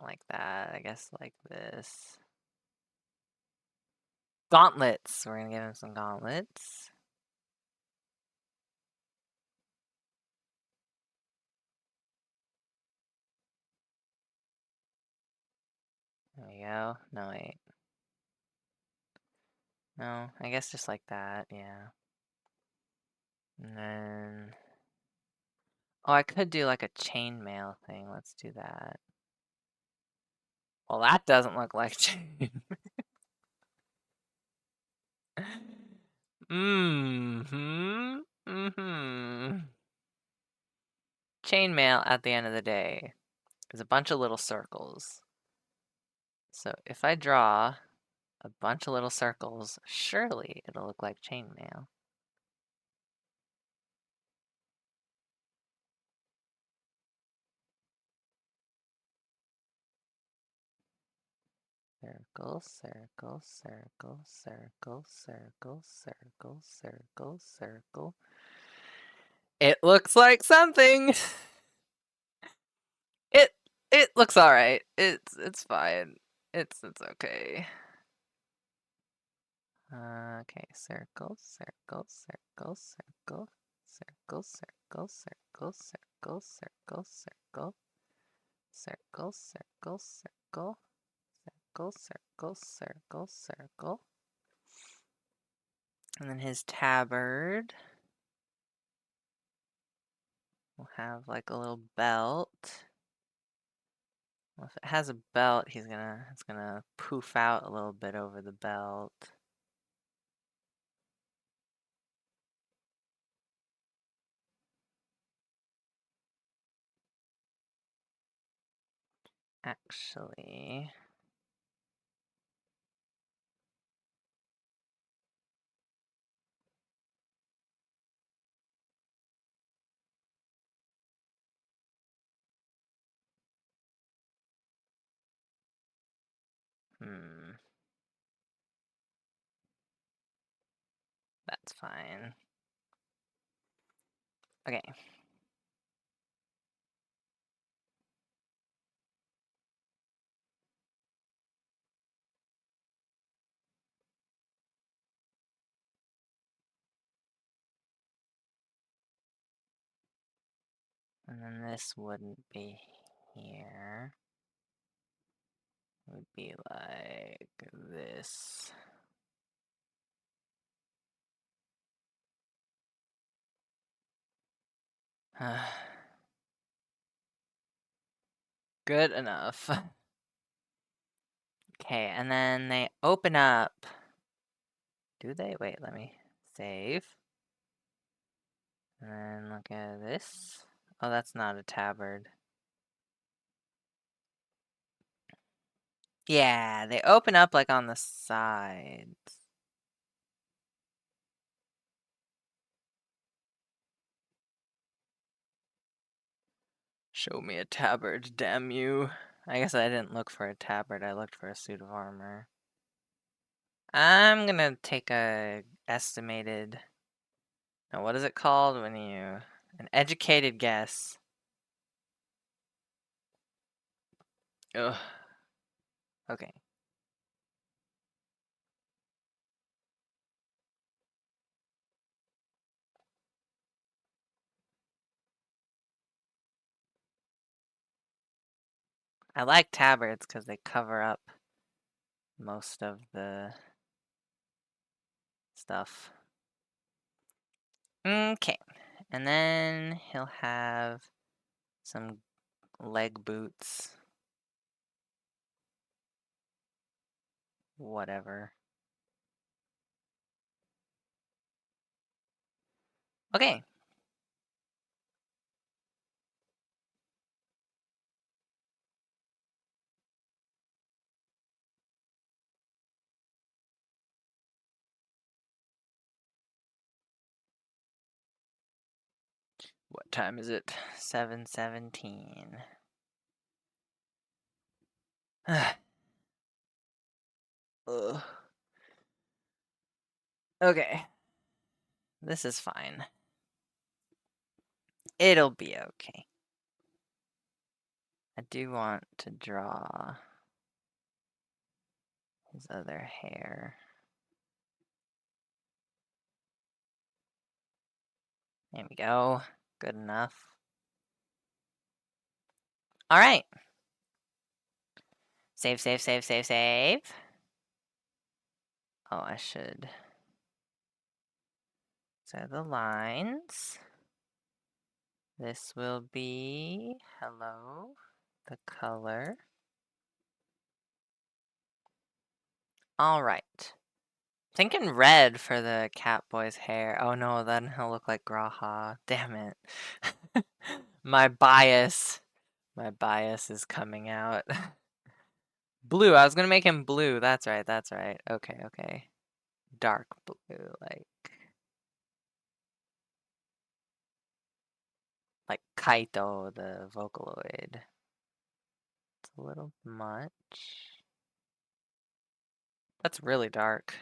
like that. I guess like this. Gauntlets. We're gonna give him some gauntlets. There we go. No, wait. No, I guess just like that, yeah. And then... Oh, I could do like a chainmail thing. Let's do that. Well, that doesn't look like chain. Mm-hmm. Mm-hmm. Chainmail, at the end of the day, is a bunch of little circles. So if I draw a bunch of little circles, surely it'll look like chainmail. Circle, circle, circle, circle, circle, circle, circle, circle. It looks like something. It looks alright. It's fine. It's okay. Okay, circle, circle, circle, circle, circle, circle, circle, circle, circle, circle, circle, circle, circle, circle, circle, circle, circle. And then his tabard will have like a little belt. Well, if it has a belt, it's gonna poof out a little bit over the belt. Actually, that's fine. Okay. And then this wouldn't be here. It would be like this. Good enough. Okay, and then they open up. Do they? Wait, let me save. And then look at this. Oh, that's not a tabard. Yeah, they open up like on the sides. Show me a tabard, damn you. I guess I didn't look for a tabard, I looked for a suit of armor. I'm gonna take a estimated... Now, what is it called when you... An educated guess. Ugh. Okay. I like tabards because they cover up most of the stuff. Okay, and then he'll have some leg boots. Whatever. Okay. What time is it? 7:17. Ugh. Okay. This is fine. It'll be okay. I do want to draw his other hair. There we go. Good enough. All right. Save, save, save, save, save. Oh, I should. So the lines. This will be, hello, the color. All right. Thinking red for the cat boy's hair. Oh no, then he'll look like Graha. Damn it. My bias. My bias is coming out. Blue. I was gonna make him blue. That's right. That's right. Okay, okay. Dark blue, like Kaito, the Vocaloid. It's a little much. That's really dark.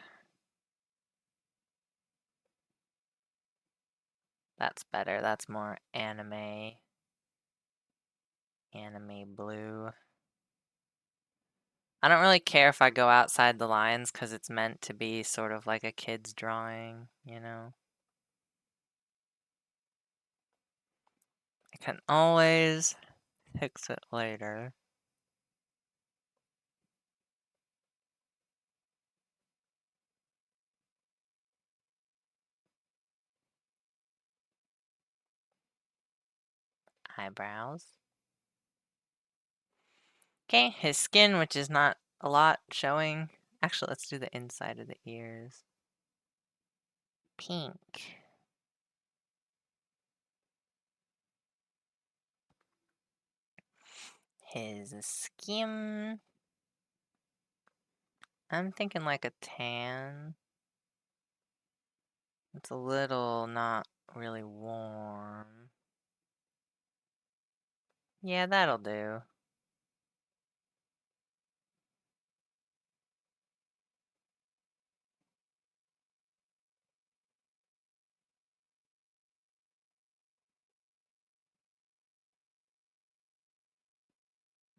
That's better. That's more anime. Anime blue. I don't really care if I go outside the lines because it's meant to be sort of like a kid's drawing, you know? I can always fix it later. Eyebrows. Okay, his skin, which is not a lot showing. Actually, let's do the inside of the ears. Pink. His skin. I'm thinking like a tan. It's a little not really warm. Yeah, that'll do.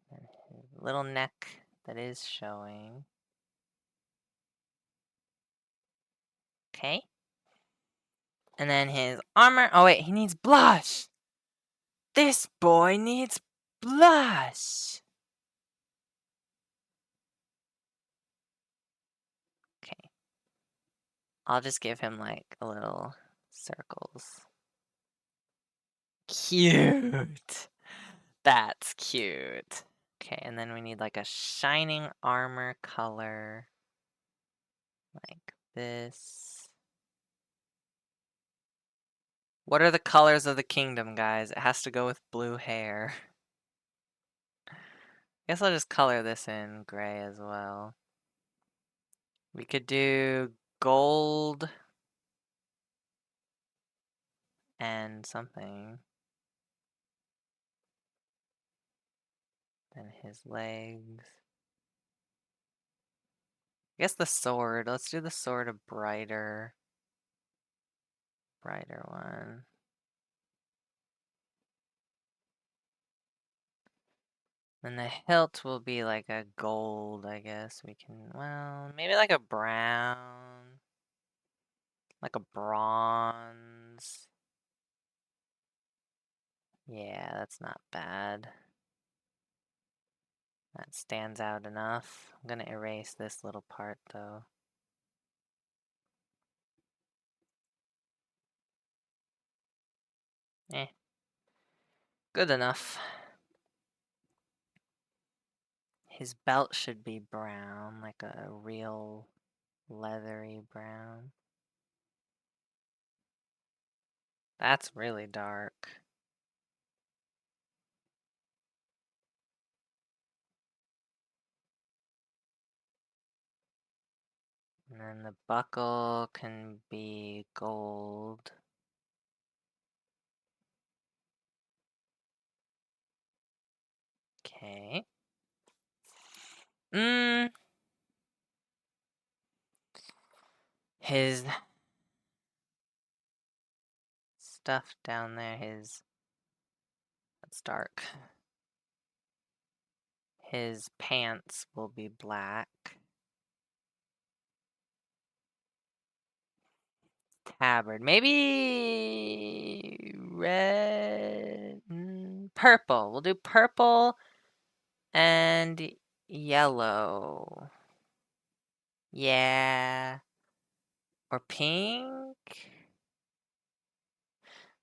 And his little neck that is showing. Okay. And then his armor. Oh, wait, he needs blush. This boy needs blush. Okay. I'll just give him like a little circles. Cute. That's cute. Okay, and then we need like a shining armor color. Like this. What are the colors of the kingdom, guys? It has to go with blue hair. Guess I'll just color this in gray as well. We could do gold and something. Then his legs. I guess the sword. Let's do the sword a brighter one. And the hilt will be like a gold, I guess. We can, well, maybe like a brown. Like a bronze. Yeah, that's not bad. That stands out enough. I'm gonna erase this little part though. Eh. Good enough. His belt should be brown, like a real leathery brown. That's really dark. And then the buckle can be gold. Okay. His stuff down there, that's dark. His pants will be black. Tabard. Maybe red, purple. We'll do purple and yellow. Yeah. Or pink?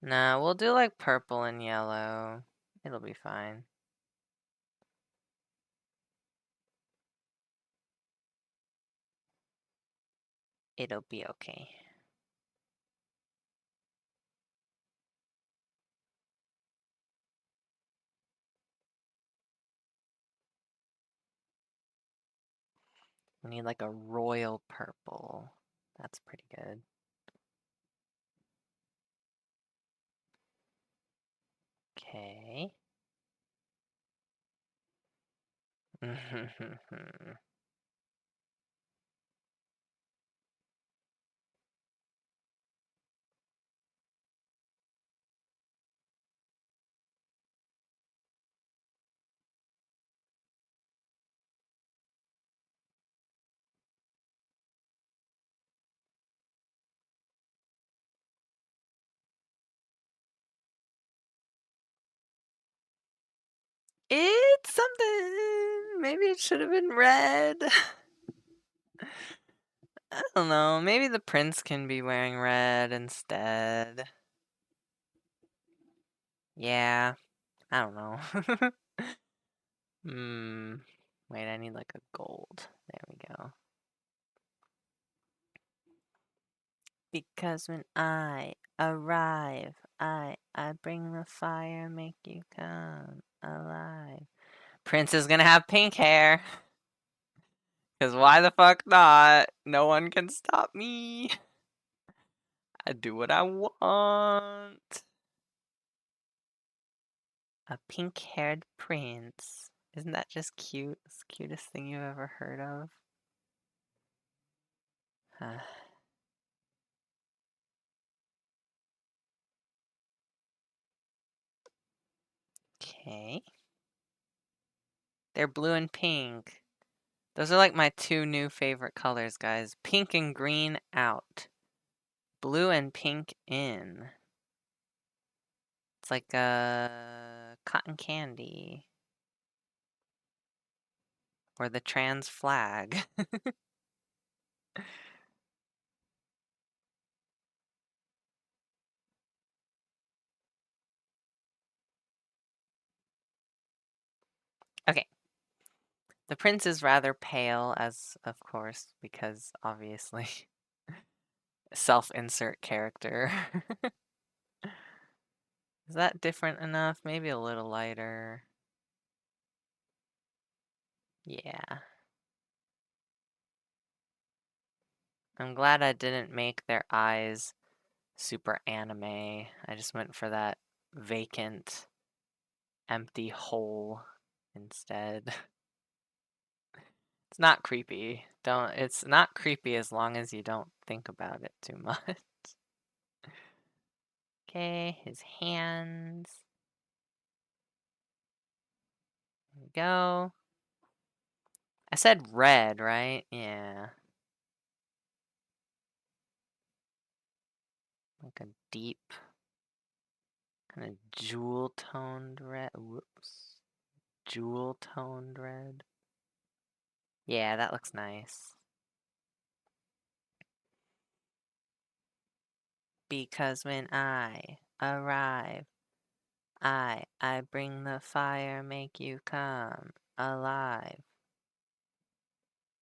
No, we'll do like purple and yellow. It'll be fine. It'll be okay. We need like a royal purple. That's pretty good. Okay. It's something. Maybe it should have been red. I don't know. Maybe the prince can be wearing red instead. Yeah. I don't know. Wait, I need like a gold. There we go. Because when I arrive, I bring the fire, make you come alive. Prince is gonna have pink hair. Because why the fuck not? No one can stop me. I do what I want. A pink-haired prince. Isn't that just cute? It's the cutest thing you've ever heard of. Okay. They're blue and pink. Those are like my two new favorite colors, guys. Pink and green out. Blue and pink in. It's like a cotton candy. Or the trans flag. Okay. The prince is rather pale, as of course, because obviously self-insert character. Is that different enough? Maybe a little lighter. Yeah. I'm glad I didn't make their eyes super anime. I just went for that vacant, empty hole instead. It's not creepy. It's not creepy as long as you don't think about it too much. Okay, his hands. There we go. I said red, right? Yeah. Like a deep, kind of jewel toned red. Whoops. jewel-toned red. Yeah, that looks nice. Because when I arrive, I bring the fire, make you come alive.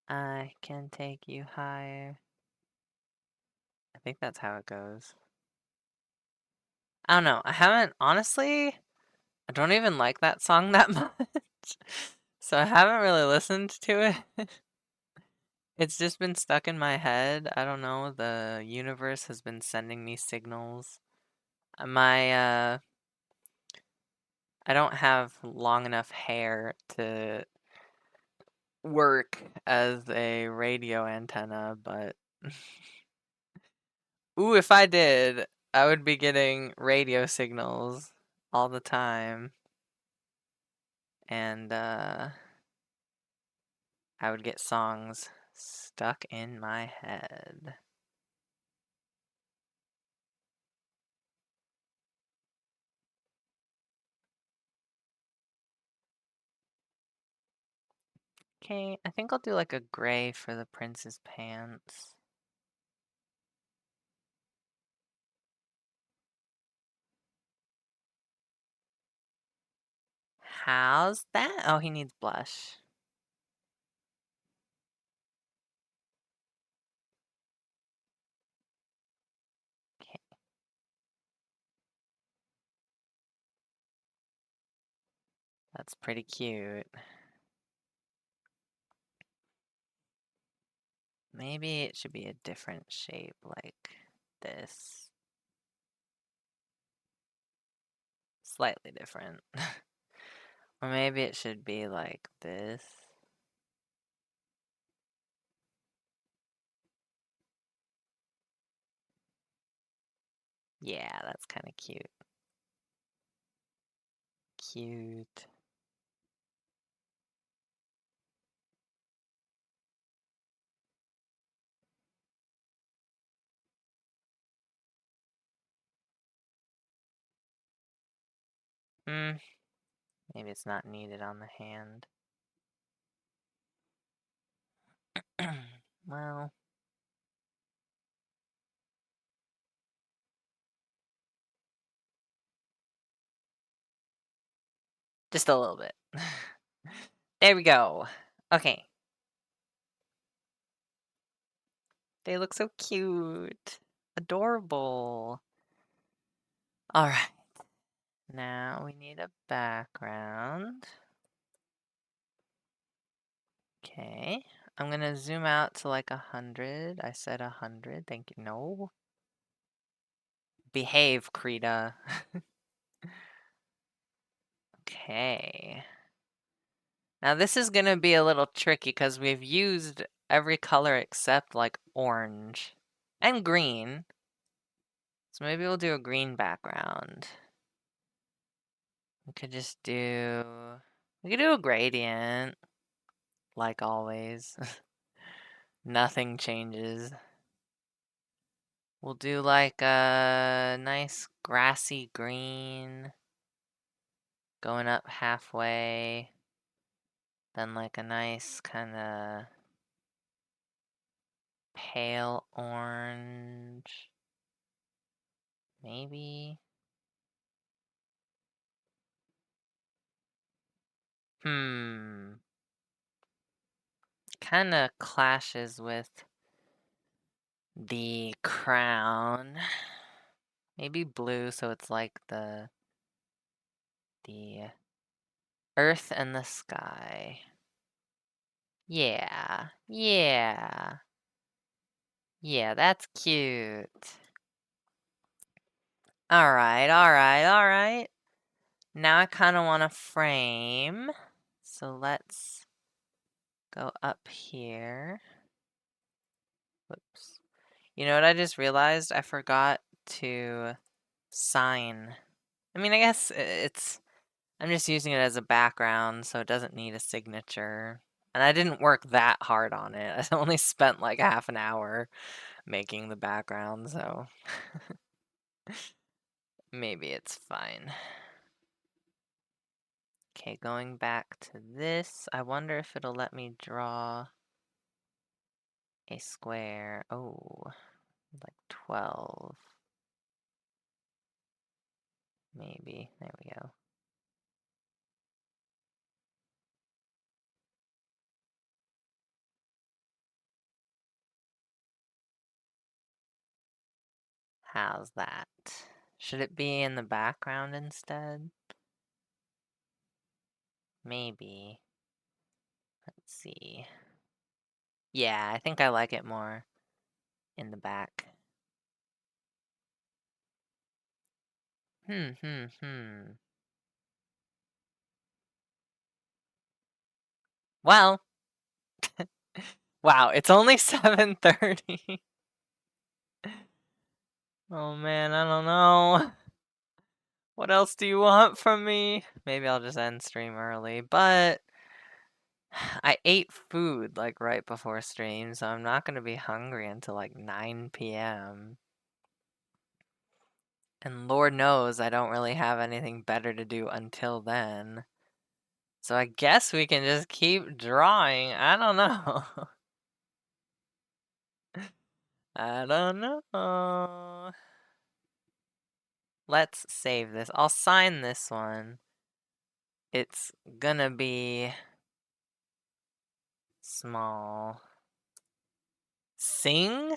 I can take you higher. I think that's how it goes. I don't know. Honestly, I don't even like that song that much. So I haven't really listened to it. It's just been stuck in my head. I don't know. The universe has been sending me signals. My I don't have long enough hair to work as a radio antenna, but ooh, if I did, I would be getting radio signals all the time. And I would get songs stuck in my head. Okay, I think I'll do like a gray for the prince's pants. How's that? Oh, he needs blush. Okay. That's pretty cute. Maybe it should be a different shape like this. Slightly different. Or maybe it should be like this. Yeah, that's kind of cute. Cute. Hmm. Maybe it's not needed on the hand. Well. Just a little bit. There we go. Okay. They look so cute. Adorable. Alright. Now we need a background. Okay. I'm gonna zoom out to like 100. I said 100. Thank you. No. Behave, Krita. Okay. Now this is gonna be a little tricky because we've used every color except like orange and green. So maybe we'll do a green background. We could just do... We could do a gradient, like always. Nothing changes. We'll do like a nice grassy green going up halfway. Then like a nice kind of pale orange. Maybe. Kind of clashes with the crown. Maybe blue so it's like the earth and the sky. Yeah. Yeah. Yeah, that's cute. Alright, alright, alright. Now I kind of want to frame. So let's go up here. Whoops. You know what I just realized? I forgot to sign. I mean, I guess I'm just using it as a background, so it doesn't need a signature. And I didn't work that hard on it. I only spent like half an hour making the background, so maybe it's fine. Okay, going back to this, I wonder if it'll let me draw a square. Oh, like 12. Maybe. There we go. How's that? Should it be in the background instead? Maybe. Let's see. Yeah, I think I like it more in the back. Well, wow, it's only 7:30. Oh man, I don't know. What else do you want from me? Maybe I'll just end stream early, but I ate food like right before stream, so I'm not gonna be hungry until like 9 p.m. And Lord knows I don't really have anything better to do until then. So I guess we can just keep drawing. I don't know. I don't know. Let's save this. I'll sign this one. It's gonna be small. Sing?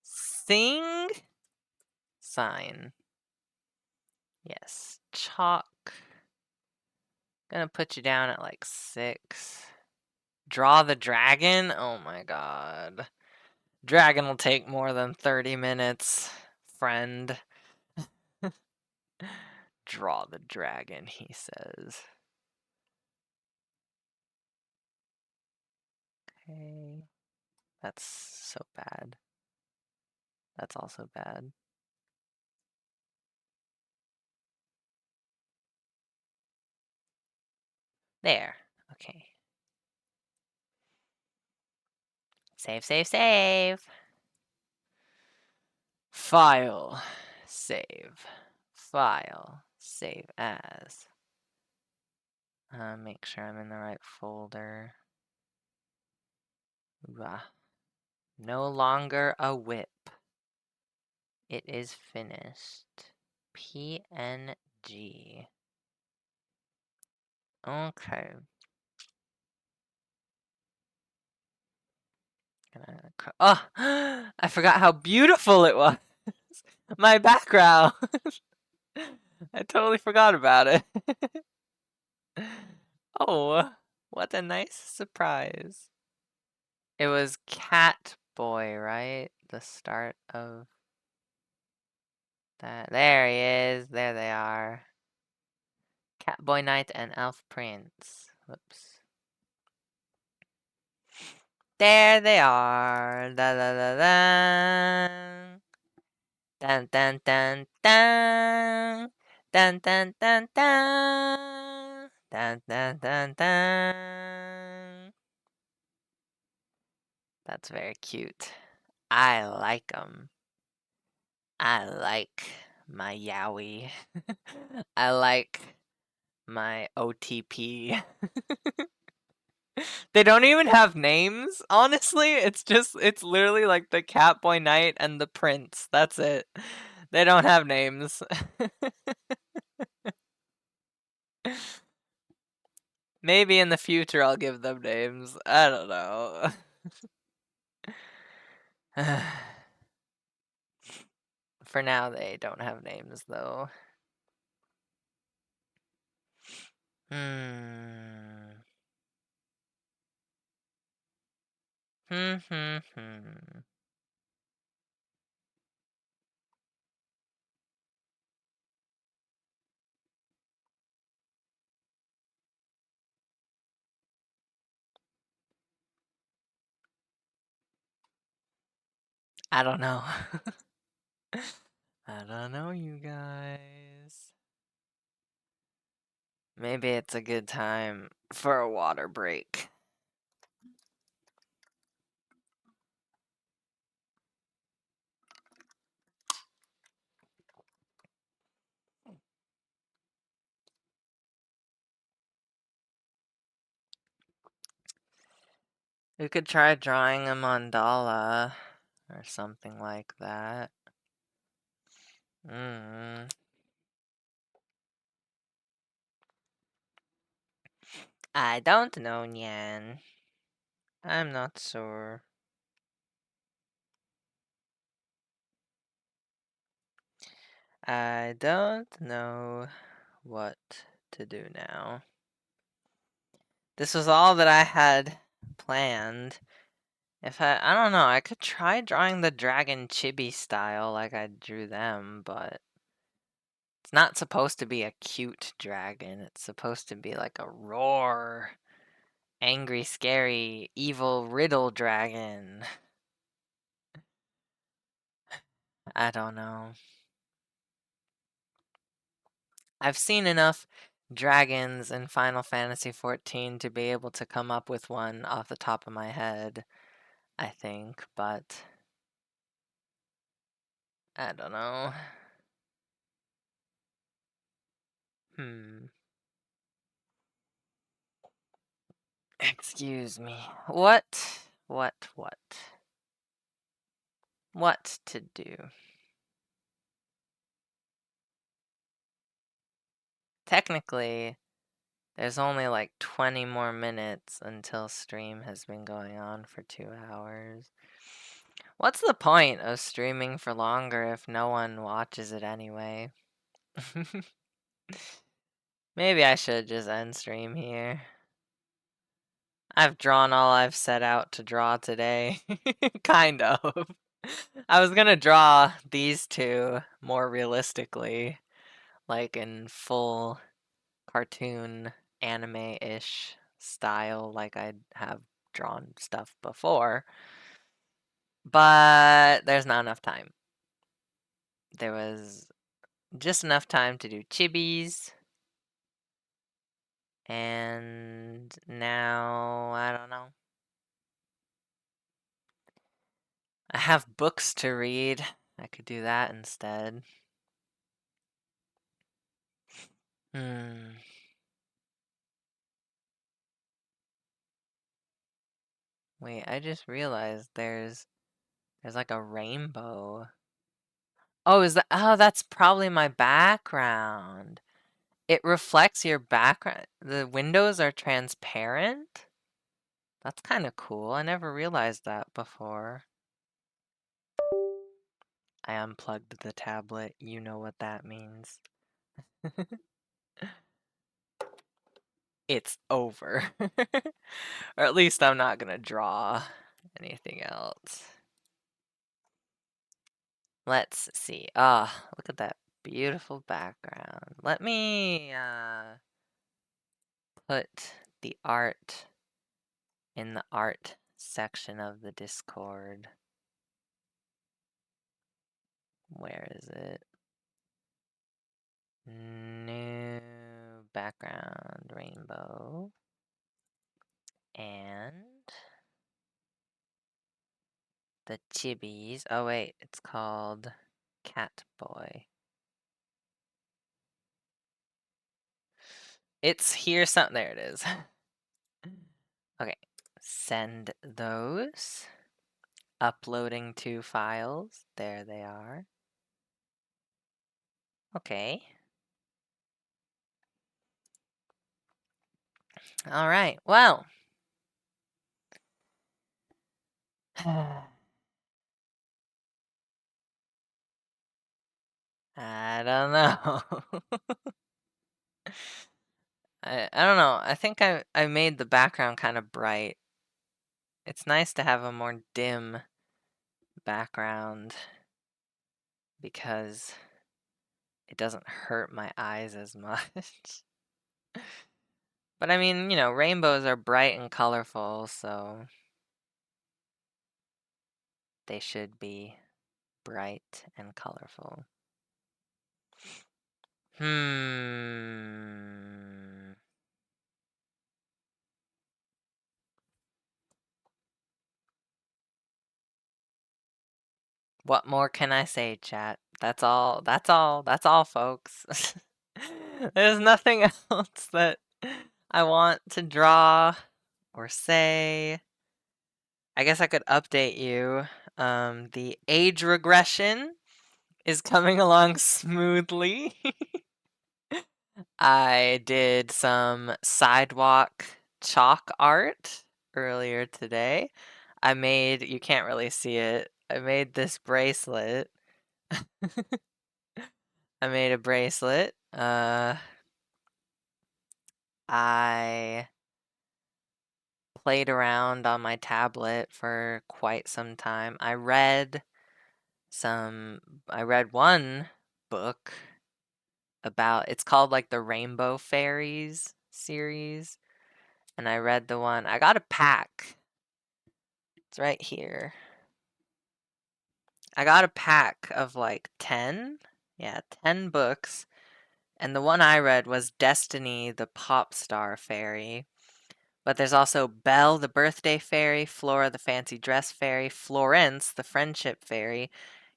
Sing? Sign. Yes. Chalk. Gonna put you down at like 6. Draw the dragon? Oh my god. Dragon will take more than 30 minutes, friend. Draw the dragon, he says. Okay. That's so bad. That's also bad. There. Okay. Save, save, save. File. Save. File. Save as. Make sure I'm in the right folder. Ah. No longer a whip. It is finished. PNG. Okay. Oh, I forgot how beautiful it was. My background. I totally forgot about it. Oh, what a nice surprise. It was Cat Boy, right? The start of that. There he is. There they are. Cat Boy Knight and Elf Prince. Whoops. There they are. Da da da da. Dun dun dun dun. Dun dun dun dun. Dun dun dun dun. That's very cute. I like them. I like my Yowie. I like my OTP. They don't even have names, honestly. It's literally like the Catboy Knight and the Prince. That's it. They don't have names. Maybe in the future I'll give them names. I don't know. For now, they don't have names, though. Hmm. Hmm. I don't know. I don't know, you guys. Maybe it's a good time for a water break. We could try drawing a mandala or something like that. Mm. I don't know, Nyan. I'm not sure. I don't know what to do now. This was all that I had planned. I don't know, I could try drawing the dragon chibi style like I drew them, but it's not supposed to be a cute dragon. It's supposed to be like a roar, angry, scary, evil riddle dragon. I don't know. I've seen enough dragons in Final Fantasy XIV to be able to come up with one off the top of my head, I think, but I don't know. Hmm. Excuse me. What? What to do? Technically, there's only like 20 more minutes until stream has been going on for 2 hours. What's the point of streaming for longer if no one watches it anyway? Maybe I should just end stream here. I've drawn all I've set out to draw today. Kind of. I was gonna draw these two more realistically, like in full cartoon anime-ish style, like I have drawn stuff before. But there's not enough time. There was just enough time to do chibis. And now, I don't know. I have books to read. I could do that instead. Hmm. Wait, I just realized there's like a rainbow. Oh, that's probably my background. It reflects your background. The windows are transparent? That's kind of cool. I never realized that before. I unplugged the tablet. You know what that means. It's over. Or at least I'm not gonna draw anything else. Let's see. Ah, look at that beautiful background. Let me put the art in the art section of the Discord. Where is it? New background rainbow. And the chibis. Oh wait, it's called Cat Boy. It's here something. There it is. Okay, send those. Uploading 2 files. There they are. Okay. All right. Well. I don't know. I don't know. I think I made the background kind of bright. It's nice to have a more dim background because it doesn't hurt my eyes as much. But I mean, rainbows are bright and colorful, so they should be bright and colorful. Hmm. What more can I say, chat? That's all. That's all. That's all, folks. There's nothing else that I want to draw or say. I guess I could update you. The age regression is coming along smoothly. I did some sidewalk chalk art earlier today. You can't really see it. I made this bracelet. I made a bracelet. I played around on my tablet for quite some time. I read one book it's called like the Rainbow Fairies series, and I read the one. I got a pack. It's right here. I got a pack of like 10. Yeah, 10 books. And the one I read was Destiny, the Pop Star Fairy. But there's also Belle, the Birthday Fairy, Flora, the Fancy Dress Fairy, Florence, the Friendship Fairy,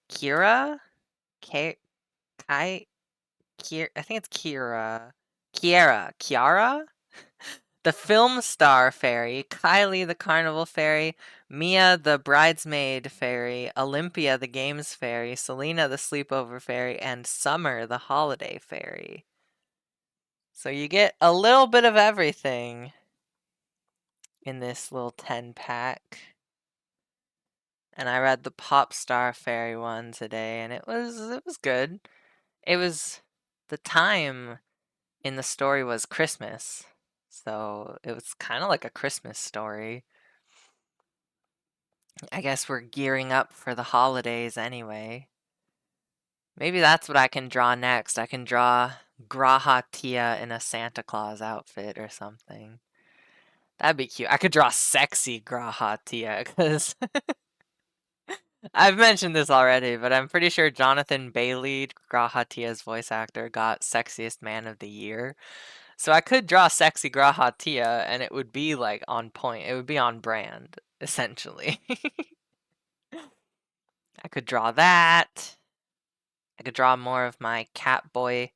Kira, Kai, Kai, I think it's Kiara, the Film Star Fairy, Kylie, the Carnival Fairy, Mia, the Bridesmaid Fairy, Olympia, the Games Fairy, Selena, the Sleepover Fairy, and Summer, the Holiday Fairy. So you get a little bit of everything in this little 10 pack. And I read the Pop Star Fairy one today, and it was good. It was the time in the story was Christmas. So it was kind of like a Christmas story. I guess we're gearing up for the holidays anyway. Maybe that's what I can draw next. I can draw Graha Tia in a Santa Claus outfit or something. That'd be cute. I could draw sexy Graha Tia because I've mentioned this already, but I'm pretty sure Jonathan Bailey, Graha Tia's voice actor, got Sexiest Man of the Year. So I could draw sexy Graha Tia and it would be like on point. It would be on brand, essentially. I could draw that. I could draw more of my Catboy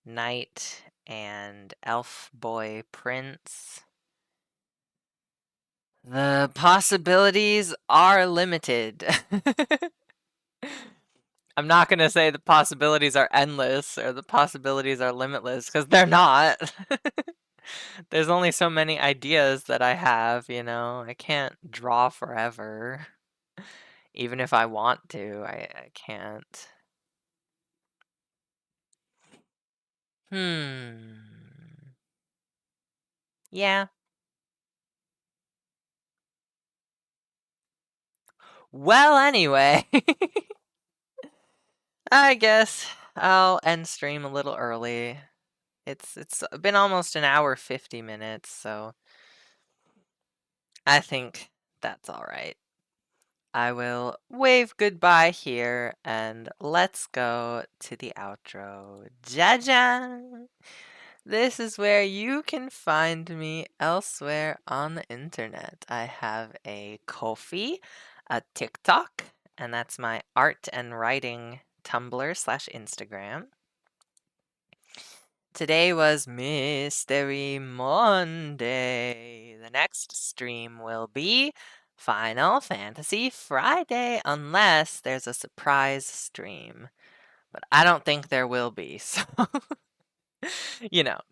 Knight and Elf Boy Prince. The possibilities are limited. I'm not going to say the possibilities are endless or the possibilities are limitless because they're not. There's only so many ideas that I have, you know. I can't draw forever. Even if I want to, I can't. Hmm. Yeah. Well, anyway, I guess I'll end stream a little early. It's been almost an hour 50 minutes, so I think that's all right. I will wave goodbye here and let's go to the outro. Jaja! This is where you can find me elsewhere on the internet. I have a Ko-fi, a TikTok, and that's my art and writing Tumblr/Instagram. Today was Mystery Monday. The next stream will be Final Fantasy Friday, unless there's a surprise stream. But I don't think there will be, so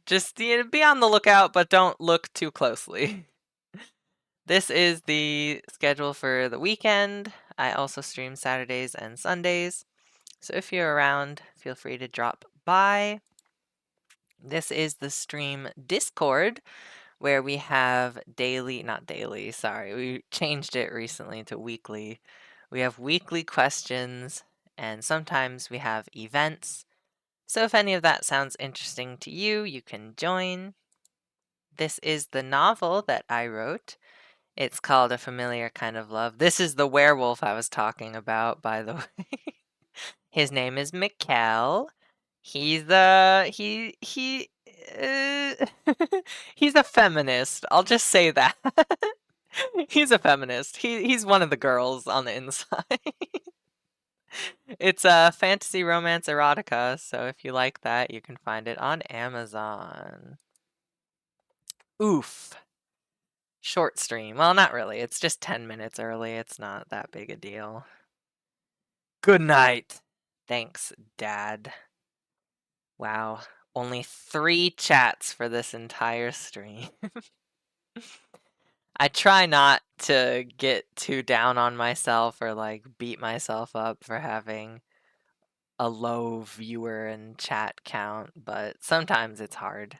just be on the lookout, but don't look too closely. This is the schedule for the weekend. I also stream Saturdays and Sundays, so if you're around, feel free to drop by. This is the stream Discord, where we have not daily, sorry, we changed it recently to weekly. We have weekly questions, and sometimes we have events. So if any of that sounds interesting to you, you can join. This is the novel that I wrote. It's called A Familiar Kind of Love. This is the werewolf I was talking about, by the way. His name is Mikkel. He's he's a feminist. I'll just say that. He's a feminist. He's one of the girls on the inside. It's a fantasy romance erotica, so if you like that, you can find it on Amazon. Oof. short stream. Well, not really. It's just 10 minutes early. It's not that big a deal. Good night. Thanks, Dad. Wow. Only 3 chats for this entire stream. I try not to get too down on myself or like beat myself up for having a low viewer and chat count, but sometimes it's hard.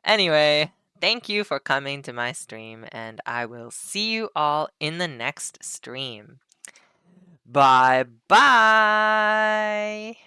Anyway, thank you for coming to my stream, and I will see you all in the next stream. Bye bye!